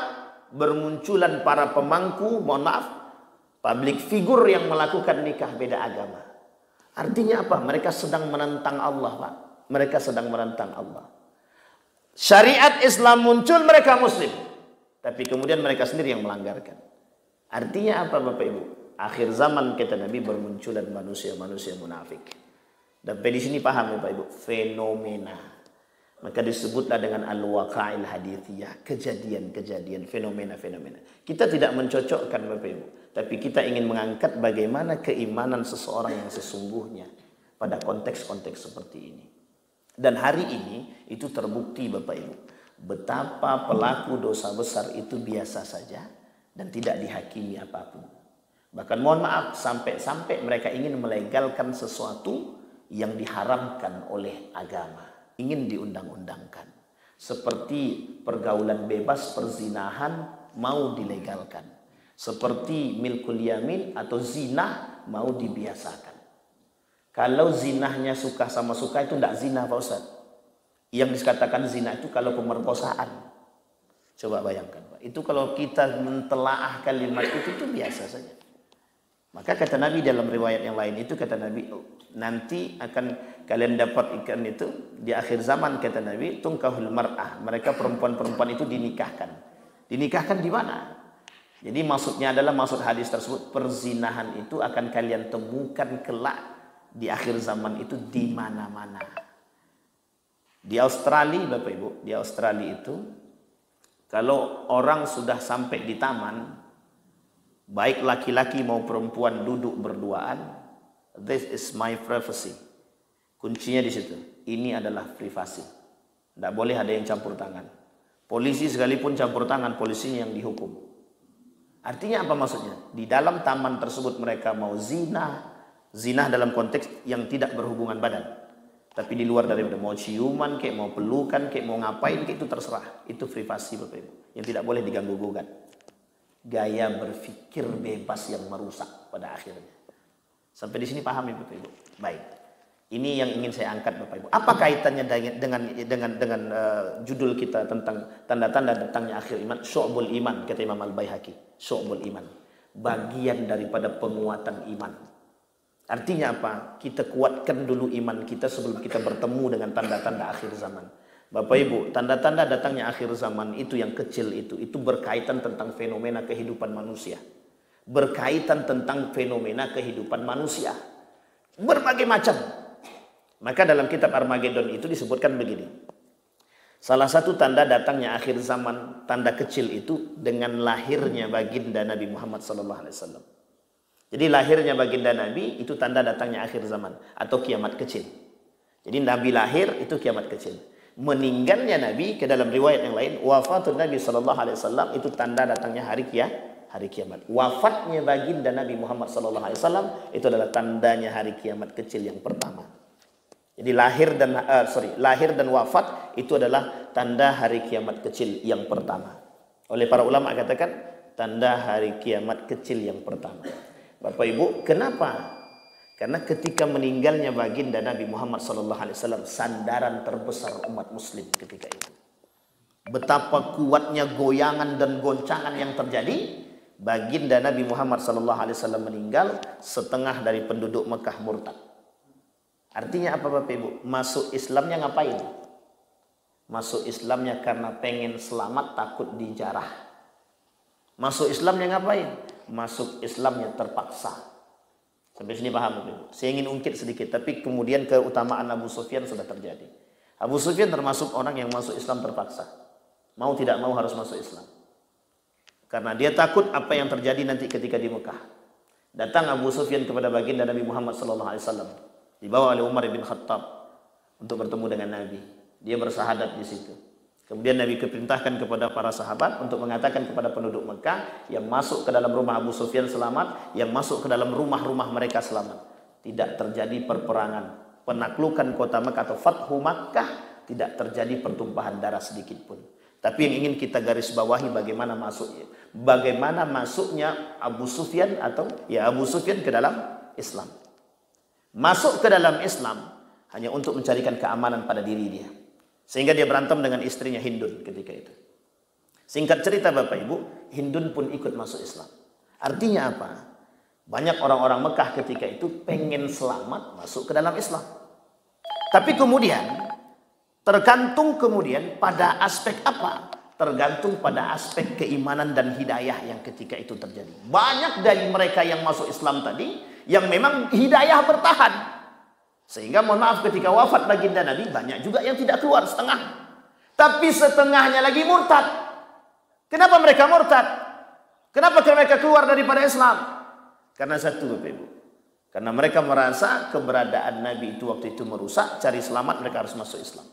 Bermunculan para pemangku, mohon maaf, public figure yang melakukan nikah beda agama. Artinya apa? Mereka sedang menentang Allah Pak. Mereka sedang menentang Allah. Syariat Islam muncul, mereka muslim. Tapi kemudian mereka sendiri yang melanggarkan. Artinya apa Bapak Ibu? Akhir zaman kata Nabi bermunculan manusia-manusia munafik. Dan di sini paham Bapak Ibu, fenomena. Maka disebutlah dengan al-waqa'il hadithiyah, kejadian-kejadian, fenomena-fenomena. Kita tidak mencocokkan Bapak Ibu, tapi kita ingin mengangkat bagaimana keimanan seseorang yang sesungguhnya pada konteks-konteks seperti ini. Dan hari ini itu terbukti Bapak Ibu, betapa pelaku dosa besar itu biasa saja dan tidak dihakimi apapun. Bahkan mohon maaf, sampai mereka ingin melegalkan sesuatu yang diharamkan oleh agama. Ingin diundang-undangkan. Seperti pergaulan bebas, perzinahan mau dilegalkan. Seperti milkul yamin atau zina mau dibiasakan. Kalau zinahnya suka sama suka itu tidak zina Pak Ustaz. Yang dikatakan zina itu kalau pemerkosaan. Coba bayangkan Pak. Itu kalau kita mentelaah kalimat itu biasa saja. Maka kata Nabi dalam riwayat yang lain itu, kata Nabi, nanti akan kalian dapat ikan itu di akhir zaman, kata Nabi, tungkahul mar'ah. Mereka perempuan-perempuan itu dinikahkan. Dinikahkan di mana? Jadi maksudnya adalah, maksud hadis tersebut, perzinahan itu akan kalian temukan kelak di akhir zaman itu di mana-mana. Di Australia, Bapak Ibu, di Australia itu kalau orang sudah sampai di taman, baik laki-laki mau perempuan duduk berduaan, this is my privacy. Kuncinya di situ. Ini adalah privasi. Tidak boleh ada yang campur tangan. Polisi sekalipun campur tangan, polisinya yang dihukum. Artinya apa maksudnya? Di dalam taman tersebut mereka mau zina, zina dalam konteks yang tidak berhubungan badan. Tapi di luar daripada mau ciuman, kayak mau pelukan, kayak mau ngapain, kayak itu terserah. Itu privasi, Bapak Ibu, yang tidak boleh diganggu-gugat. Gaya berpikir bebas yang merusak pada akhirnya. Sampai di sini paham ya Bapak Ibu? Baik. Ini yang ingin saya angkat Bapak Ibu. Apa kaitannya dengan judul kita tentang tanda-tanda datangnya akhir iman? Syu'bul iman, kata Imam Al-Baihaqi. Syu'bul iman, bagian daripada penguatan iman. Artinya apa? Kita kuatkan dulu iman kita sebelum kita bertemu dengan tanda-tanda akhir zaman. Bapak Ibu, tanda-tanda datangnya akhir zaman itu yang kecil itu berkaitan tentang fenomena kehidupan manusia. Berkaitan tentang fenomena kehidupan manusia. Berbagai macam. Maka dalam kitab Armageddon itu disebutkan begini. Salah satu tanda datangnya akhir zaman, tanda kecil itu dengan lahirnya baginda Nabi Muhammad SAW. Jadi lahirnya baginda Nabi itu tanda datangnya akhir zaman atau kiamat kecil. Jadi Nabi lahir itu kiamat kecil. Meninggalnya Nabi, ke dalam riwayat yang lain, wafatun Nabi SAW itu tanda datangnya hari kiamat. Wafatnya baginda Nabi Muhammad SAW itu adalah tandanya hari kiamat kecil yang pertama. Jadi lahir dan wafat itu adalah tanda hari kiamat kecil yang pertama. Oleh para ulama katakan tanda hari kiamat kecil yang pertama. Bapak Ibu, kenapa? Karena ketika meninggalnya baginda Nabi Muhammad SAW, sandaran terbesar umat muslim ketika itu. Betapa kuatnya goyangan dan goncangan yang terjadi. Baginda Nabi Muhammad SAW meninggal, setengah dari penduduk Mekah murtad. Artinya apa Bapak Ibu? Masuk Islamnya ngapain? Masuk Islamnya karena pengen selamat, takut dijarah. Masuk Islamnya ngapain? Masuk Islamnya terpaksa. Sampai sini paham Bapak Ibu? Saya ingin ungkit sedikit, tapi kemudian keutamaan Abu Sufyan sudah terjadi. Abu Sufyan termasuk orang yang masuk Islam terpaksa. Mau tidak mau harus masuk Islam. Karena dia takut apa yang terjadi nanti ketika di Mekah. Datang Abu Sufyan kepada baginda Nabi Muhammad SAW. Dibawa oleh Umar bin Khattab untuk bertemu dengan Nabi. Dia bersahadat di situ. Kemudian Nabi keperintahkan kepada para sahabat untuk mengatakan kepada penduduk Mekah yang masuk ke dalam rumah Abu Sufyan selamat, yang masuk ke dalam rumah-rumah mereka selamat. Tidak terjadi perperangan. Penaklukan kota Mekah atau Fathu Makkah, tidak terjadi pertumpahan darah sedikit pun. Tapi yang ingin kita garis bawahi bagaimana masuknya. Bagaimana masuknya Abu Sufyan Abu Sufyan ke dalam Islam. Masuk ke dalam Islam hanya untuk mencarikan keamanan pada diri dia. Sehingga dia berantem dengan istrinya Hindun ketika itu. Singkat cerita Bapak Ibu, Hindun pun ikut masuk Islam. Artinya apa? Banyak orang-orang Mekah ketika itu pengen selamat masuk ke dalam Islam. Tapi kemudian, tergantung kemudian pada aspek apa? Tergantung pada aspek keimanan dan hidayah yang ketika itu terjadi. Banyak dari mereka yang masuk Islam tadi, yang memang hidayah bertahan. Sehingga mohon maaf ketika wafat baginda Nabi, banyak juga yang tidak keluar, setengah. Tapi setengahnya lagi murtad. Kenapa mereka murtad? Kenapa mereka keluar daripada Islam? Karena satu Bapak Ibu. Karena mereka merasa keberadaan Nabi itu waktu itu merusak, cari selamat mereka harus masuk Islam.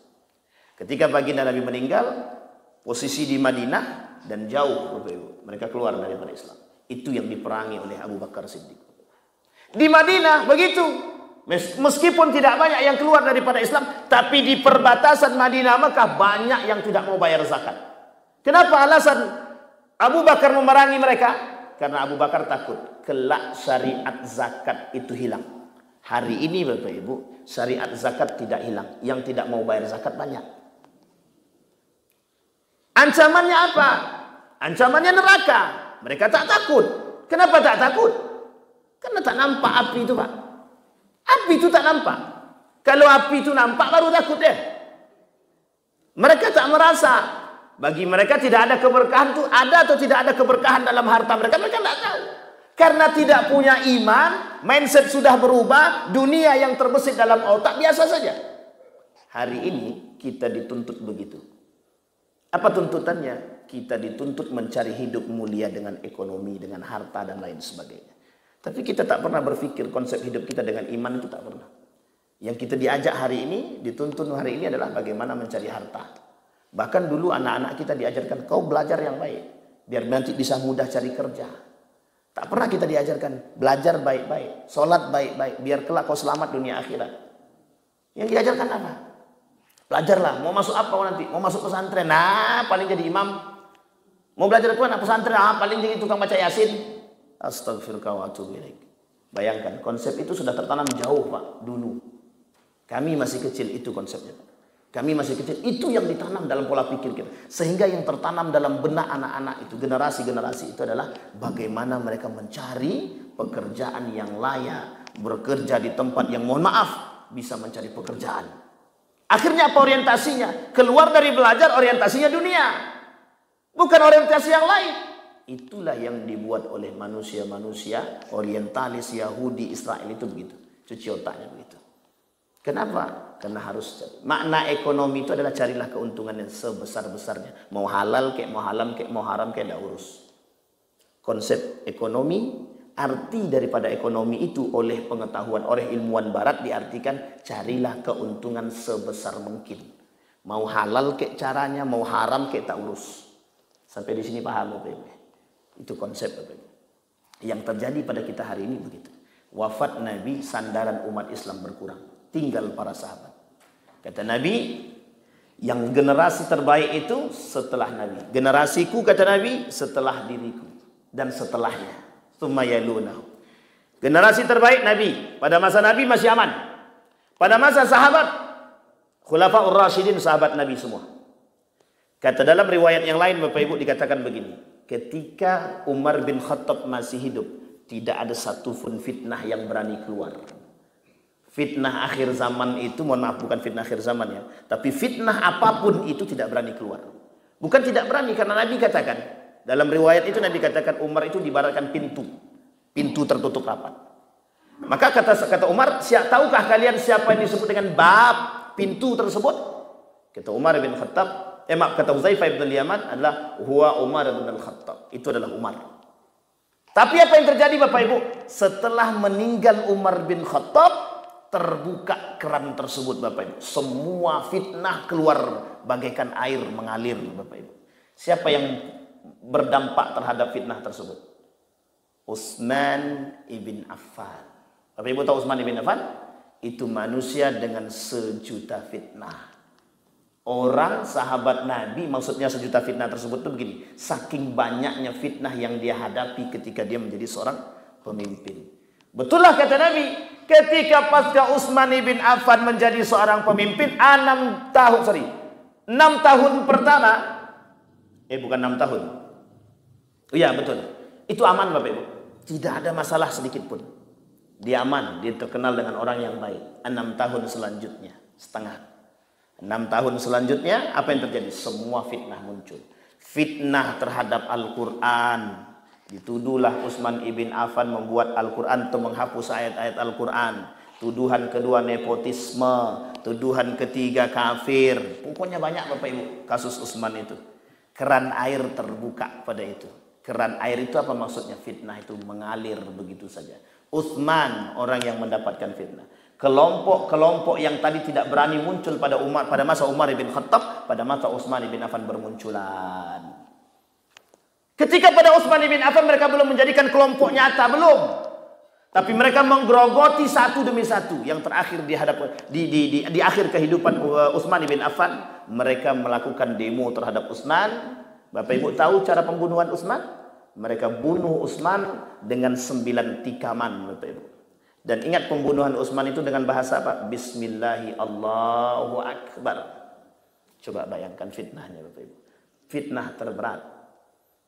Ketika baginda Nabi meninggal, posisi di Madinah dan jauh Bapak Ibu, mereka keluar daripada Islam. Itu yang diperangi oleh Abu Bakar Siddiq. Di Madinah begitu. Meskipun tidak banyak yang keluar daripada Islam, tapi di perbatasan Madinah Mekah banyak yang tidak mau bayar zakat. Kenapa alasan Abu Bakar memerangi mereka? Karena Abu Bakar takut kelak syariat zakat itu hilang. Hari ini Bapak Ibu, syariat zakat tidak hilang. Yang tidak mau bayar zakat banyak. Ancamannya apa? Ancamannya neraka. Mereka tak takut. Kenapa tak takut? Karena tak nampak api itu, Pak. Api itu tak nampak. Kalau api itu nampak baru takut deh. Mereka tak merasa. Bagi mereka tidak ada keberkahan itu, ada atau tidak ada keberkahan dalam harta mereka, mereka tidak tahu. Karena tidak punya iman, mindset sudah berubah, dunia yang terbesit dalam otak biasa saja. Hari ini kita dituntut begitu. Apa tuntutannya? Kita dituntut mencari hidup mulia dengan ekonomi, dengan harta dan lain sebagainya. Tapi kita tak pernah berpikir konsep hidup kita dengan iman itu tak pernah. Yang kita diajak hari ini, dituntun hari ini adalah bagaimana mencari harta. Bahkan dulu anak-anak kita diajarkan, kau belajar yang baik, biar nanti bisa mudah cari kerja. Tak pernah kita diajarkan, belajar baik-baik, sholat baik-baik, biar kelak kau selamat dunia akhirat. Yang diajarkan apa? Belajarlah, mau masuk apa nanti? Mau masuk pesantren, nah paling jadi imam. Mau belajar Quran, pesantren, paling jadi tukang baca Yasin. Astagfirullah wa atubu ilaik. Bayangkan, konsep itu sudah tertanam jauh, Pak, dulu. Kami masih kecil, itu konsepnya. Kami masih kecil, itu yang ditanam dalam pola pikir kita. Sehingga yang tertanam dalam benak anak-anak itu, generasi-generasi itu adalah bagaimana mereka mencari pekerjaan yang layak. Bekerja di tempat yang mohon maaf, bisa mencari pekerjaan. Akhirnya apa orientasinya? Keluar dari belajar, orientasinya dunia. Bukan orientasi yang lain. Itulah yang dibuat oleh manusia-manusia orientalis, Yahudi, Israel itu begitu. Cuci otaknya begitu. Kenapa? Karena harus makna ekonomi itu adalah carilah keuntungan yang sebesar-besarnya. Mau halal kayak mau haram kayak tidak urus. Konsep ekonomi, arti daripada ekonomi itu oleh pengetahuan, oleh ilmuwan barat diartikan carilah keuntungan sebesar mungkin. Mau halal kayak caranya, mau haram kayak tak urus. Sampai di sini paham Bapak Ibu? Itu konsep Bapak Ibu. Yang terjadi pada kita hari ini begitu. Wafat Nabi, sandaran umat Islam berkurang. Tinggal para sahabat. Kata Nabi, yang generasi terbaik itu setelah Nabi. Generasiku, kata Nabi, setelah diriku. Dan setelahnya. Tsumma yalunahu. Generasi terbaik Nabi. Pada masa Nabi masih aman. Pada masa sahabat, Khulafaur Rasyidin, sahabat Nabi semua. Kata dalam riwayat yang lain Bapak Ibu dikatakan begini. Ketika Umar bin Khattab masih hidup, tidak ada satupun fitnah yang berani keluar. Fitnah akhir zaman itu, mohon maaf bukan fitnah akhir zaman ya, tapi fitnah apapun itu tidak berani keluar. Bukan tidak berani, karena Nabi katakan, dalam riwayat itu Nabi katakan Umar itu dibaratkan pintu tertutup rapat. Maka kata Umar, tahukah kalian siapa yang disebut dengan bab pintu tersebut? Kata Umar bin Khattab, kata Huzaifah bin Yaman adalah huwa Umar bin Khattab. Itu adalah Umar. Tapi apa yang terjadi Bapak Ibu? Setelah meninggal Umar bin Khattab, terbuka keran tersebut Bapak Ibu. Semua fitnah keluar bagaikan air mengalir Bapak Ibu. Siapa yang berdampak terhadap fitnah tersebut? Utsman ibn Affan. Bapak Ibu tahu Utsman ibn Affan? Itu manusia dengan sejuta fitnah. Orang sahabat Nabi, maksudnya sejuta fitnah tersebut itu begini. Saking banyaknya fitnah yang dia hadapi ketika dia menjadi seorang pemimpin. Betullah kata Nabi, ketika pasca Utsman bin Affan menjadi seorang pemimpin 6 tahun pertama, bukan 6 tahun. Iya betul. Itu aman Bapak Ibu. Tidak ada masalah sedikit pun. Dia aman, dia terkenal dengan orang yang baik. 6 tahun selanjutnya, setengah. 6 tahun selanjutnya apa yang terjadi? Semua fitnah muncul. Fitnah terhadap Al-Quran. Dituduhlah Utsman ibn Affan membuat Al-Quran atau menghapus ayat-ayat Al-Quran. Tuduhan kedua nepotisme. Tuduhan ketiga kafir. Pokoknya banyak Bapak Ibu kasus Utsman itu. Keran air terbuka pada itu. Keran air itu apa maksudnya? Fitnah itu mengalir begitu saja. Utsman orang yang mendapatkan fitnah. Kelompok-kelompok yang tadi tidak berani muncul pada masa Umar bin Khattab, pada masa Utsman bin Affan bermunculan. Ketika pada Utsman bin Affan mereka belum menjadikan kelompok nyata, belum. Tapi mereka menggerogoti satu demi satu. Yang terakhir di akhir kehidupan Utsman bin Affan, mereka melakukan demo terhadap Utsman. Bapak Ibu tahu cara pembunuhan Utsman? Mereka bunuh Utsman dengan 9 tikaman Bapak Ibu. Dan ingat pembunuhan Utsman itu dengan bahasa apa? Bismillahi Allahu Akbar. Coba bayangkan fitnahnya Bapak Ibu. Fitnah terberat.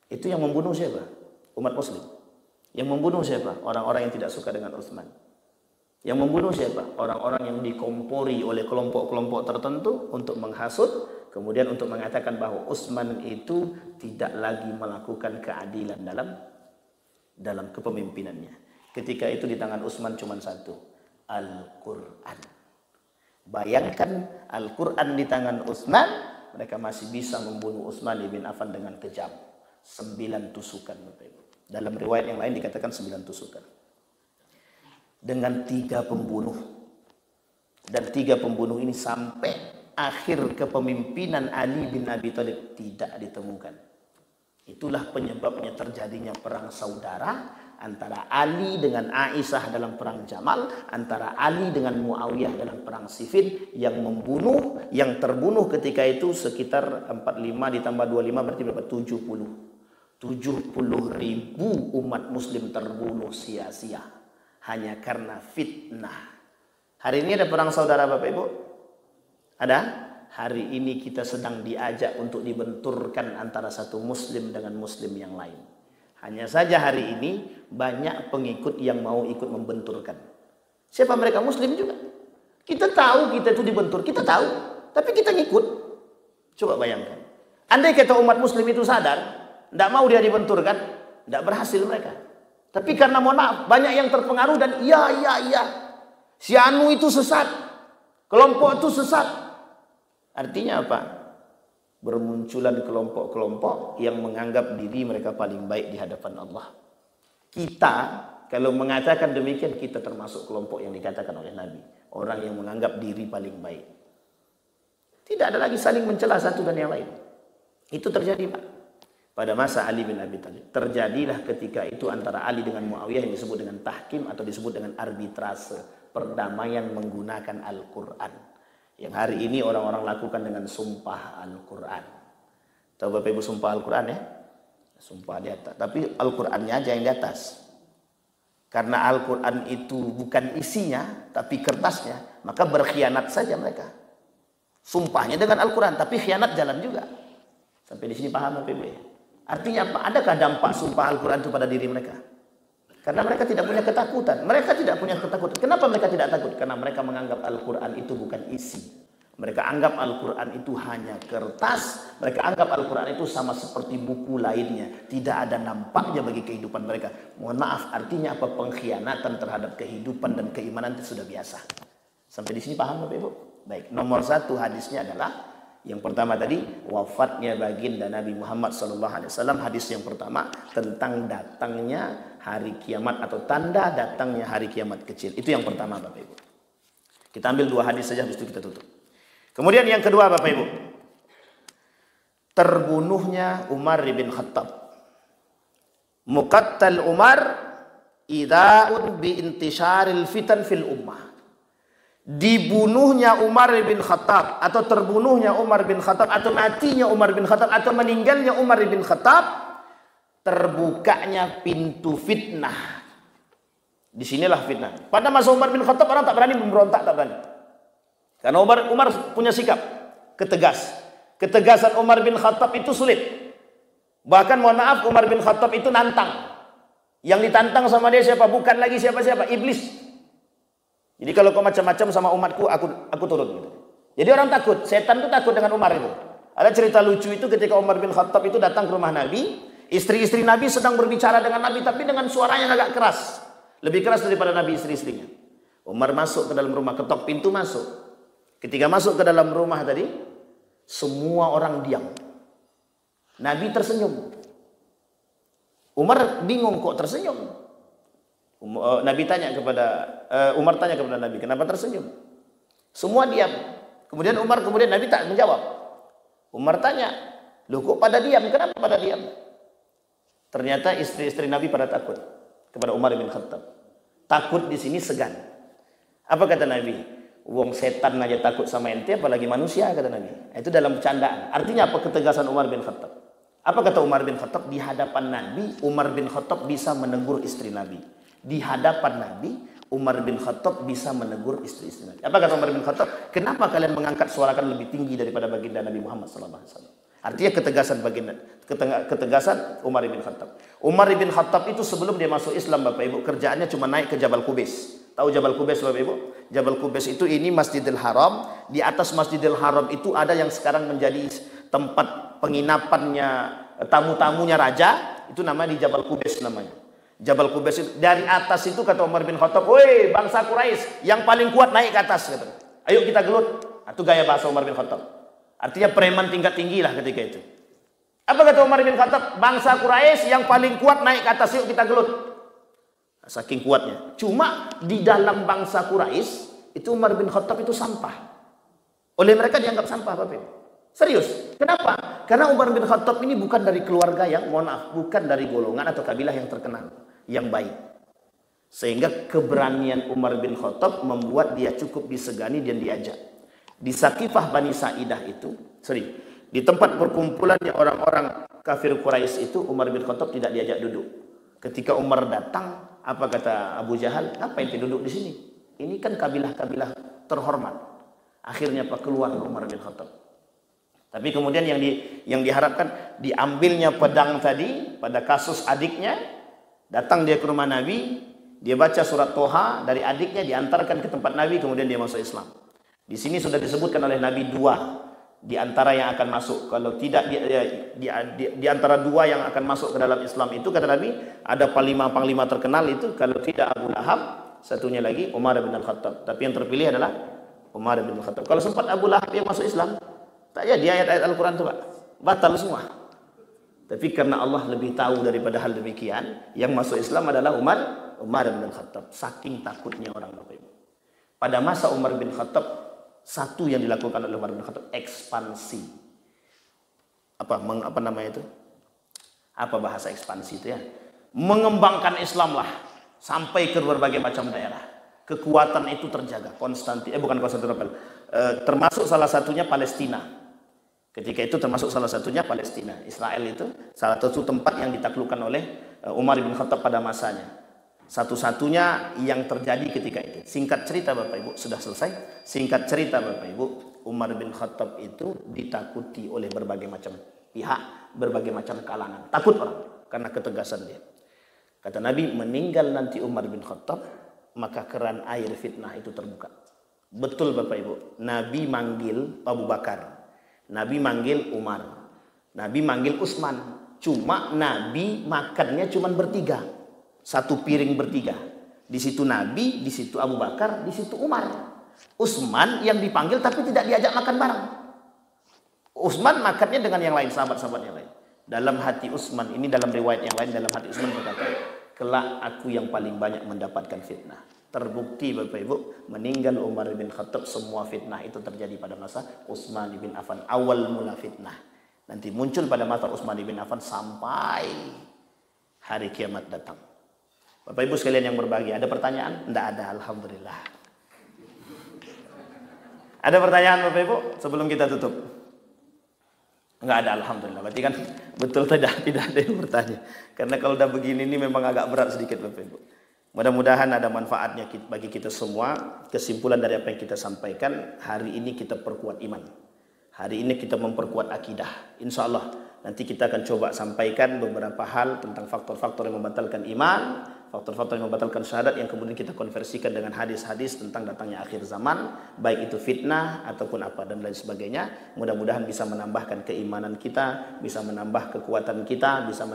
Itu yang membunuh siapa? Umat muslim. Yang membunuh siapa? Orang-orang yang tidak suka dengan Utsman. Yang membunuh siapa? Orang-orang yang dikompori oleh kelompok-kelompok tertentu untuk menghasut, kemudian untuk mengatakan bahwa Utsman itu tidak lagi melakukan keadilan dalam kepemimpinannya. Ketika itu di tangan Utsman cuma satu, Al-Quran. Bayangkan Al-Quran di tangan Utsman, mereka masih bisa membunuh Utsman bin Affan dengan kejam. 9 tusukan. Dalam riwayat yang lain dikatakan 9 tusukan. Dengan 3 pembunuh. Dan 3 pembunuh ini sampai akhir kepemimpinan Ali bin Abi Thalib tidak ditemukan. Itulah penyebabnya terjadinya perang saudara antara Ali dengan Aisyah dalam perang Jamal, antara Ali dengan Muawiyah dalam perang Siffin, yang membunuh, yang terbunuh ketika itu sekitar 45 ditambah 25 berarti berapa? 70 ribu umat muslim terbunuh sia-sia hanya karena fitnah. Hari ini ada perang saudara Bapak Ibu? Ada? Hari ini kita sedang diajak untuk dibenturkan antara satu muslim dengan muslim yang lain. Hanya saja hari ini banyak pengikut yang mau ikut membenturkan. Siapa mereka? Muslim juga. Kita tahu kita itu dibentur, kita tahu, tapi kita ngikut. Coba bayangkan. Andai kata umat muslim itu sadar, tidak mau dia dibenturkan, tidak berhasil mereka. Tapi karena mohon maaf, banyak yang terpengaruh dan iya. Si Anu itu sesat. Kelompok itu sesat. Artinya apa? Bermunculan kelompok-kelompok yang menganggap diri mereka paling baik di hadapan Allah. Kita, kalau mengatakan demikian, kita termasuk kelompok yang dikatakan oleh Nabi. Orang yang menganggap diri paling baik. Tidak ada lagi saling mencela satu dan yang lain. Itu terjadi, Pak. Pada masa Ali bin Abi Thalib. Terjadilah ketika itu antara Ali dengan Muawiyah yang disebut dengan tahkim atau disebut dengan arbitrase. Perdamaian menggunakan Al-Quran. Yang hari ini orang-orang lakukan dengan sumpah Al-Quran. Tahu Bapak Ibu sumpah Al-Quran ya? Sumpah di atas. Tapi Al-Qurannya aja yang di atas. Karena Al-Quran itu bukan isinya, tapi kertasnya. Maka berkhianat saja mereka. Sumpahnya dengan Al-Quran, tapi khianat jalan juga. Sampai di sini paham Bapak Ibu ya? Artinya apa? Adakah dampak sumpah Al-Quran itu pada diri mereka? Karena mereka tidak punya ketakutan. Mereka tidak punya ketakutan. Kenapa mereka tidak takut? Karena mereka menganggap Al-Quran itu bukan isi. Mereka anggap Al-Quran itu hanya kertas. Mereka anggap Al-Quran itu sama seperti buku lainnya. Tidak ada nampaknya bagi kehidupan mereka. Mohon maaf, artinya apa? Pengkhianatan terhadap kehidupan dan keimanan itu sudah biasa. Sampai di sini paham Bapak Ibu? Baik, nomor 1 hadisnya adalah yang pertama tadi, wafatnya baginda Nabi Muhammad SAW. Hadis yang pertama tentang datangnya hari kiamat atau tanda datangnya hari kiamat kecil. Itu yang pertama Bapak Ibu. Kita ambil 2 hadis saja, habis itu kita tutup. Kemudian yang kedua Bapak Ibu, terbunuhnya Umar bin Khattab. Muqattal Umar ida'un bi intisharil fitan fil ummah. Dibunuhnya Umar bin Khattab atau terbunuhnya Umar bin Khattab atau matinya Umar bin Khattab atau meninggalnya Umar bin Khattab, terbukanya pintu fitnah. Disinilah fitnah. Pada masa Umar bin Khattab orang tak berani memberontak, tak berani. Karena Umar punya sikap ketegas. Ketegasan Umar bin Khattab itu sulit. Bahkan mohon maaf, Umar bin Khattab itu nantang. Yang ditantang sama dia siapa? Bukan lagi siapa-siapa, iblis. Jadi kalau kau macam-macam sama umatku, aku turun gitu. Jadi orang takut, setan itu takut dengan Umar itu. Ada cerita lucu itu ketika Umar bin Khattab itu datang ke rumah Nabi, istri-istri Nabi sedang berbicara dengan Nabi tapi dengan suara yang agak keras. Lebih keras daripada Nabi istri-istrinya. Umar masuk ke dalam rumah, ketok pintu masuk. Ketika masuk ke dalam rumah tadi, semua orang diam. Nabi tersenyum. Umar bingung kok tersenyum. Nabi tanya kepada Umar tanya kepada Nabi, kenapa tersenyum? Semua diam. Kemudian Nabi tak menjawab. Umar tanya, loh kok pada diam? Kenapa pada diam? Ternyata istri-istri Nabi pada takut kepada Umar bin Khattab. Takut di sini segan. Apa kata Nabi? Wong setan aja takut sama ente, apalagi manusia, kata Nabi. Itu dalam bercandaan. Artinya apa ketegasan Umar bin Khattab? Apa kata Umar bin Khattab? Di hadapan Nabi, Umar bin Khattab bisa menegur istri Nabi. Di hadapan Nabi, Umar bin Khattab bisa menegur istri-istri Nabi. Apa kata Umar bin Khattab? Kenapa kalian mengangkat suara kalian lebih tinggi daripada baginda Nabi Muhammad SAW? Artinya ketegasan baginda, ketegasan Umar bin Khattab. Umar bin Khattab itu sebelum dia masuk Islam Bapak Ibu, kerjaannya cuma naik ke Jabal Qubais. Tahu Jabal Qubais Bapak Ibu? Jabal Qubais itu ini Masjidil Haram. Di atas Masjidil Haram itu ada yang sekarang menjadi tempat penginapannya tamu-tamunya raja. Itu namanya di Jabal Qubais namanya. Jabal Qubais itu. Dari atas itu kata Umar bin Khattab, "Woi bangsa Quraisy, yang paling kuat naik ke atas." Kata. "Ayo kita gelut." Itu gaya bahasa Umar bin Khattab. Artinya preman tingkat tinggi lah ketika itu. Apa kata Umar bin Khattab? Bangsa Quraisy yang paling kuat naik ke atas, yuk kita gelut. Saking kuatnya. Cuma di dalam bangsa Quraisy itu Umar bin Khattab itu sampah. Oleh mereka dianggap sampah, Bapak. Serius. Kenapa? Karena Umar bin Khattab ini bukan dari keluarga yang, mohon maaf, bukan dari golongan atau kabilah yang terkenal, yang baik. Sehingga keberanian Umar bin Khattab membuat dia cukup disegani dan diajak. Di Saqifah Bani Sa'idah itu, di tempat perkumpulannya orang-orang kafir Quraisy itu, Umar bin Khattab tidak diajak duduk. Ketika Umar datang, apa kata Abu Jahal? Apa yang duduk di sini? Ini kan kabilah-kabilah terhormat. Akhirnya keluar Umar bin Khattab. Tapi kemudian yang diharapkan diambilnya pedang tadi pada kasus adiknya. Datang dia ke rumah Nabi, dia baca surat Toha dari adiknya, diantarkan ke tempat Nabi, kemudian dia masuk Islam. Di sini sudah disebutkan oleh Nabi dua di antara yang akan masuk. Kalau tidak di antara dua yang akan masuk ke dalam Islam itu, kata Nabi, ada panglima terkenal itu. Kalau tidak Abu Lahab, satunya lagi Umar bin Khattab. Tapi yang terpilih adalah Umar bin Khattab. Kalau sempat Abu Lahab yang masuk Islam, tak ya di ayat-ayat Al-Quran itu Pak, batal semua. Tapi karena Allah lebih tahu daripada hal demikian, yang masuk Islam adalah Umar bin Khattab. Saking takutnya orang Bapak Ibu. Pada masa Umar bin Khattab, satu yang dilakukan oleh Umar bin Khattab, ekspansi. Apa namanya itu? Apa bahasa ekspansi itu ya? Mengembangkan Islam lah sampai ke berbagai macam daerah. Kekuatan itu terjaga. Konstantinopel. Termasuk salah satunya Palestina. Ketika itu termasuk salah satunya Palestina. Israel itu salah satu tempat yang ditaklukkan oleh Umar bin Khattab pada masanya. Satu-satunya yang terjadi ketika itu. Singkat cerita Bapak Ibu, sudah selesai. Singkat cerita Bapak Ibu, Umar bin Khattab itu ditakuti oleh berbagai macam pihak, berbagai macam kalangan. Takut orang karena ketegasan dia. Kata Nabi, meninggal nanti Umar bin Khattab, maka keran air fitnah itu terbuka. Betul Bapak Ibu, Nabi manggil Abu Bakar, Nabi manggil Umar, Nabi manggil Utsman. Cuma Nabi makannya cuma bertiga. Satu piring bertiga. Di situ Nabi, di situ Abu Bakar, di situ Umar. Utsman yang dipanggil tapi tidak diajak makan bareng. Utsman makannya dengan yang lain, sahabat-sahabat yang lain. Dalam hati Utsman, ini dalam riwayat yang lain, dalam hati Utsman berkata, kelak aku yang paling banyak mendapatkan fitnah. Terbukti Bapak Ibu, meninggal Umar bin Khattab, semua fitnah itu terjadi pada masa Utsman bin Affan. Awal mula fitnah. Nanti muncul pada masa Utsman bin Affan sampai hari kiamat datang. Bapak Ibu sekalian yang berbahagia, ada pertanyaan? Tidak ada, alhamdulillah. Ada pertanyaan Bapak Ibu sebelum kita tutup? Enggak ada, alhamdulillah. Berarti kan betul tidak ada yang bertanya. Karena kalau udah begini ini memang agak berat sedikit Bapak Ibu. Mudah-mudahan ada manfaatnya bagi kita semua. Kesimpulan dari apa yang kita sampaikan, hari ini kita perkuat iman. Hari ini kita memperkuat akidah. Insya Allah nanti kita akan coba sampaikan beberapa hal tentang faktor-faktor yang membatalkan iman, faktor-faktor yang membatalkan syahadat, yang kemudian kita konversikan dengan hadis-hadis tentang datangnya akhir zaman, baik itu fitnah ataupun apa dan lain sebagainya. Mudah-mudahan bisa menambahkan keimanan kita, bisa menambah kekuatan kita, bisa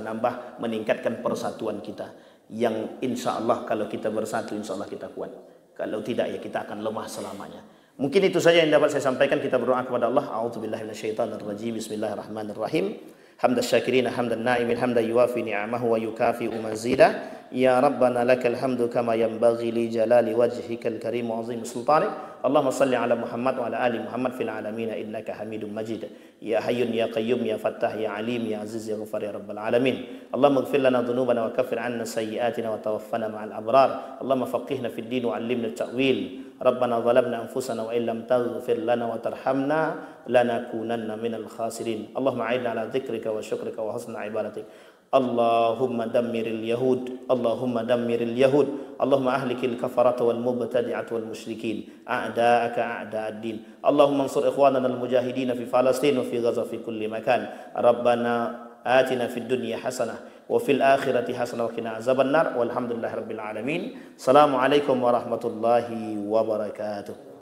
meningkatkan persatuan kita. Yang insya Allah kalau kita bersatu, insya Allah kita kuat. Kalau tidak ya kita akan lemah selamanya. Mungkin itu saja yang dapat saya sampaikan. Kita berdoa kepada Allah. A'udzubillahi minasyaitonirrajim. Bismillahirrahmanirrahim. Hamdan syakirin, hamdan na'imin, hamdan yuwafi ni'amahu wa yukafi'u mazida. Ya Rabbana lakal hamdu kama yanbaghi li jalali wajhikal karim wa azim sultanik. Allahumma salli ala Muhammad wa ala ali Muhammad fil alamin innaka Hamidum Majid. Ya Hayyun ya Qayyum ya Fattah ya Alim ya Aziz ya Ghaffar ya Rabbal alamin. Allahumma ighfir lana dhunubana wa kaffir 'anna sayyi'atina wa tawaffana ma'al abrar. Allahumma faqihna fid din wa 'allimna at-ta'wil. Rabbana zalamna anfusana wa illam taghfir lana wa tarhamna lanakunanna minal khasirin. Allahumma a'inna ala dzikrika wa syukrika wa husni ibadatik. Allahumma dammiril yahud, Allahumma dammiril yahud, Allahumma ahlikil kafarata wal mubtadi'at wal musyrikin, a'da'aka a'da'ad din. Allahumma ansur ikhwanana al mujahidin fi Palestin wa fi Gaza fi kulli makan. Rabbana atina fid dunya hasanah wa fil akhirati hasanah wa qina azabannar. Walhamdulillahirabbil alamin. Assalamualaikum warahmatullahi wabarakatuh.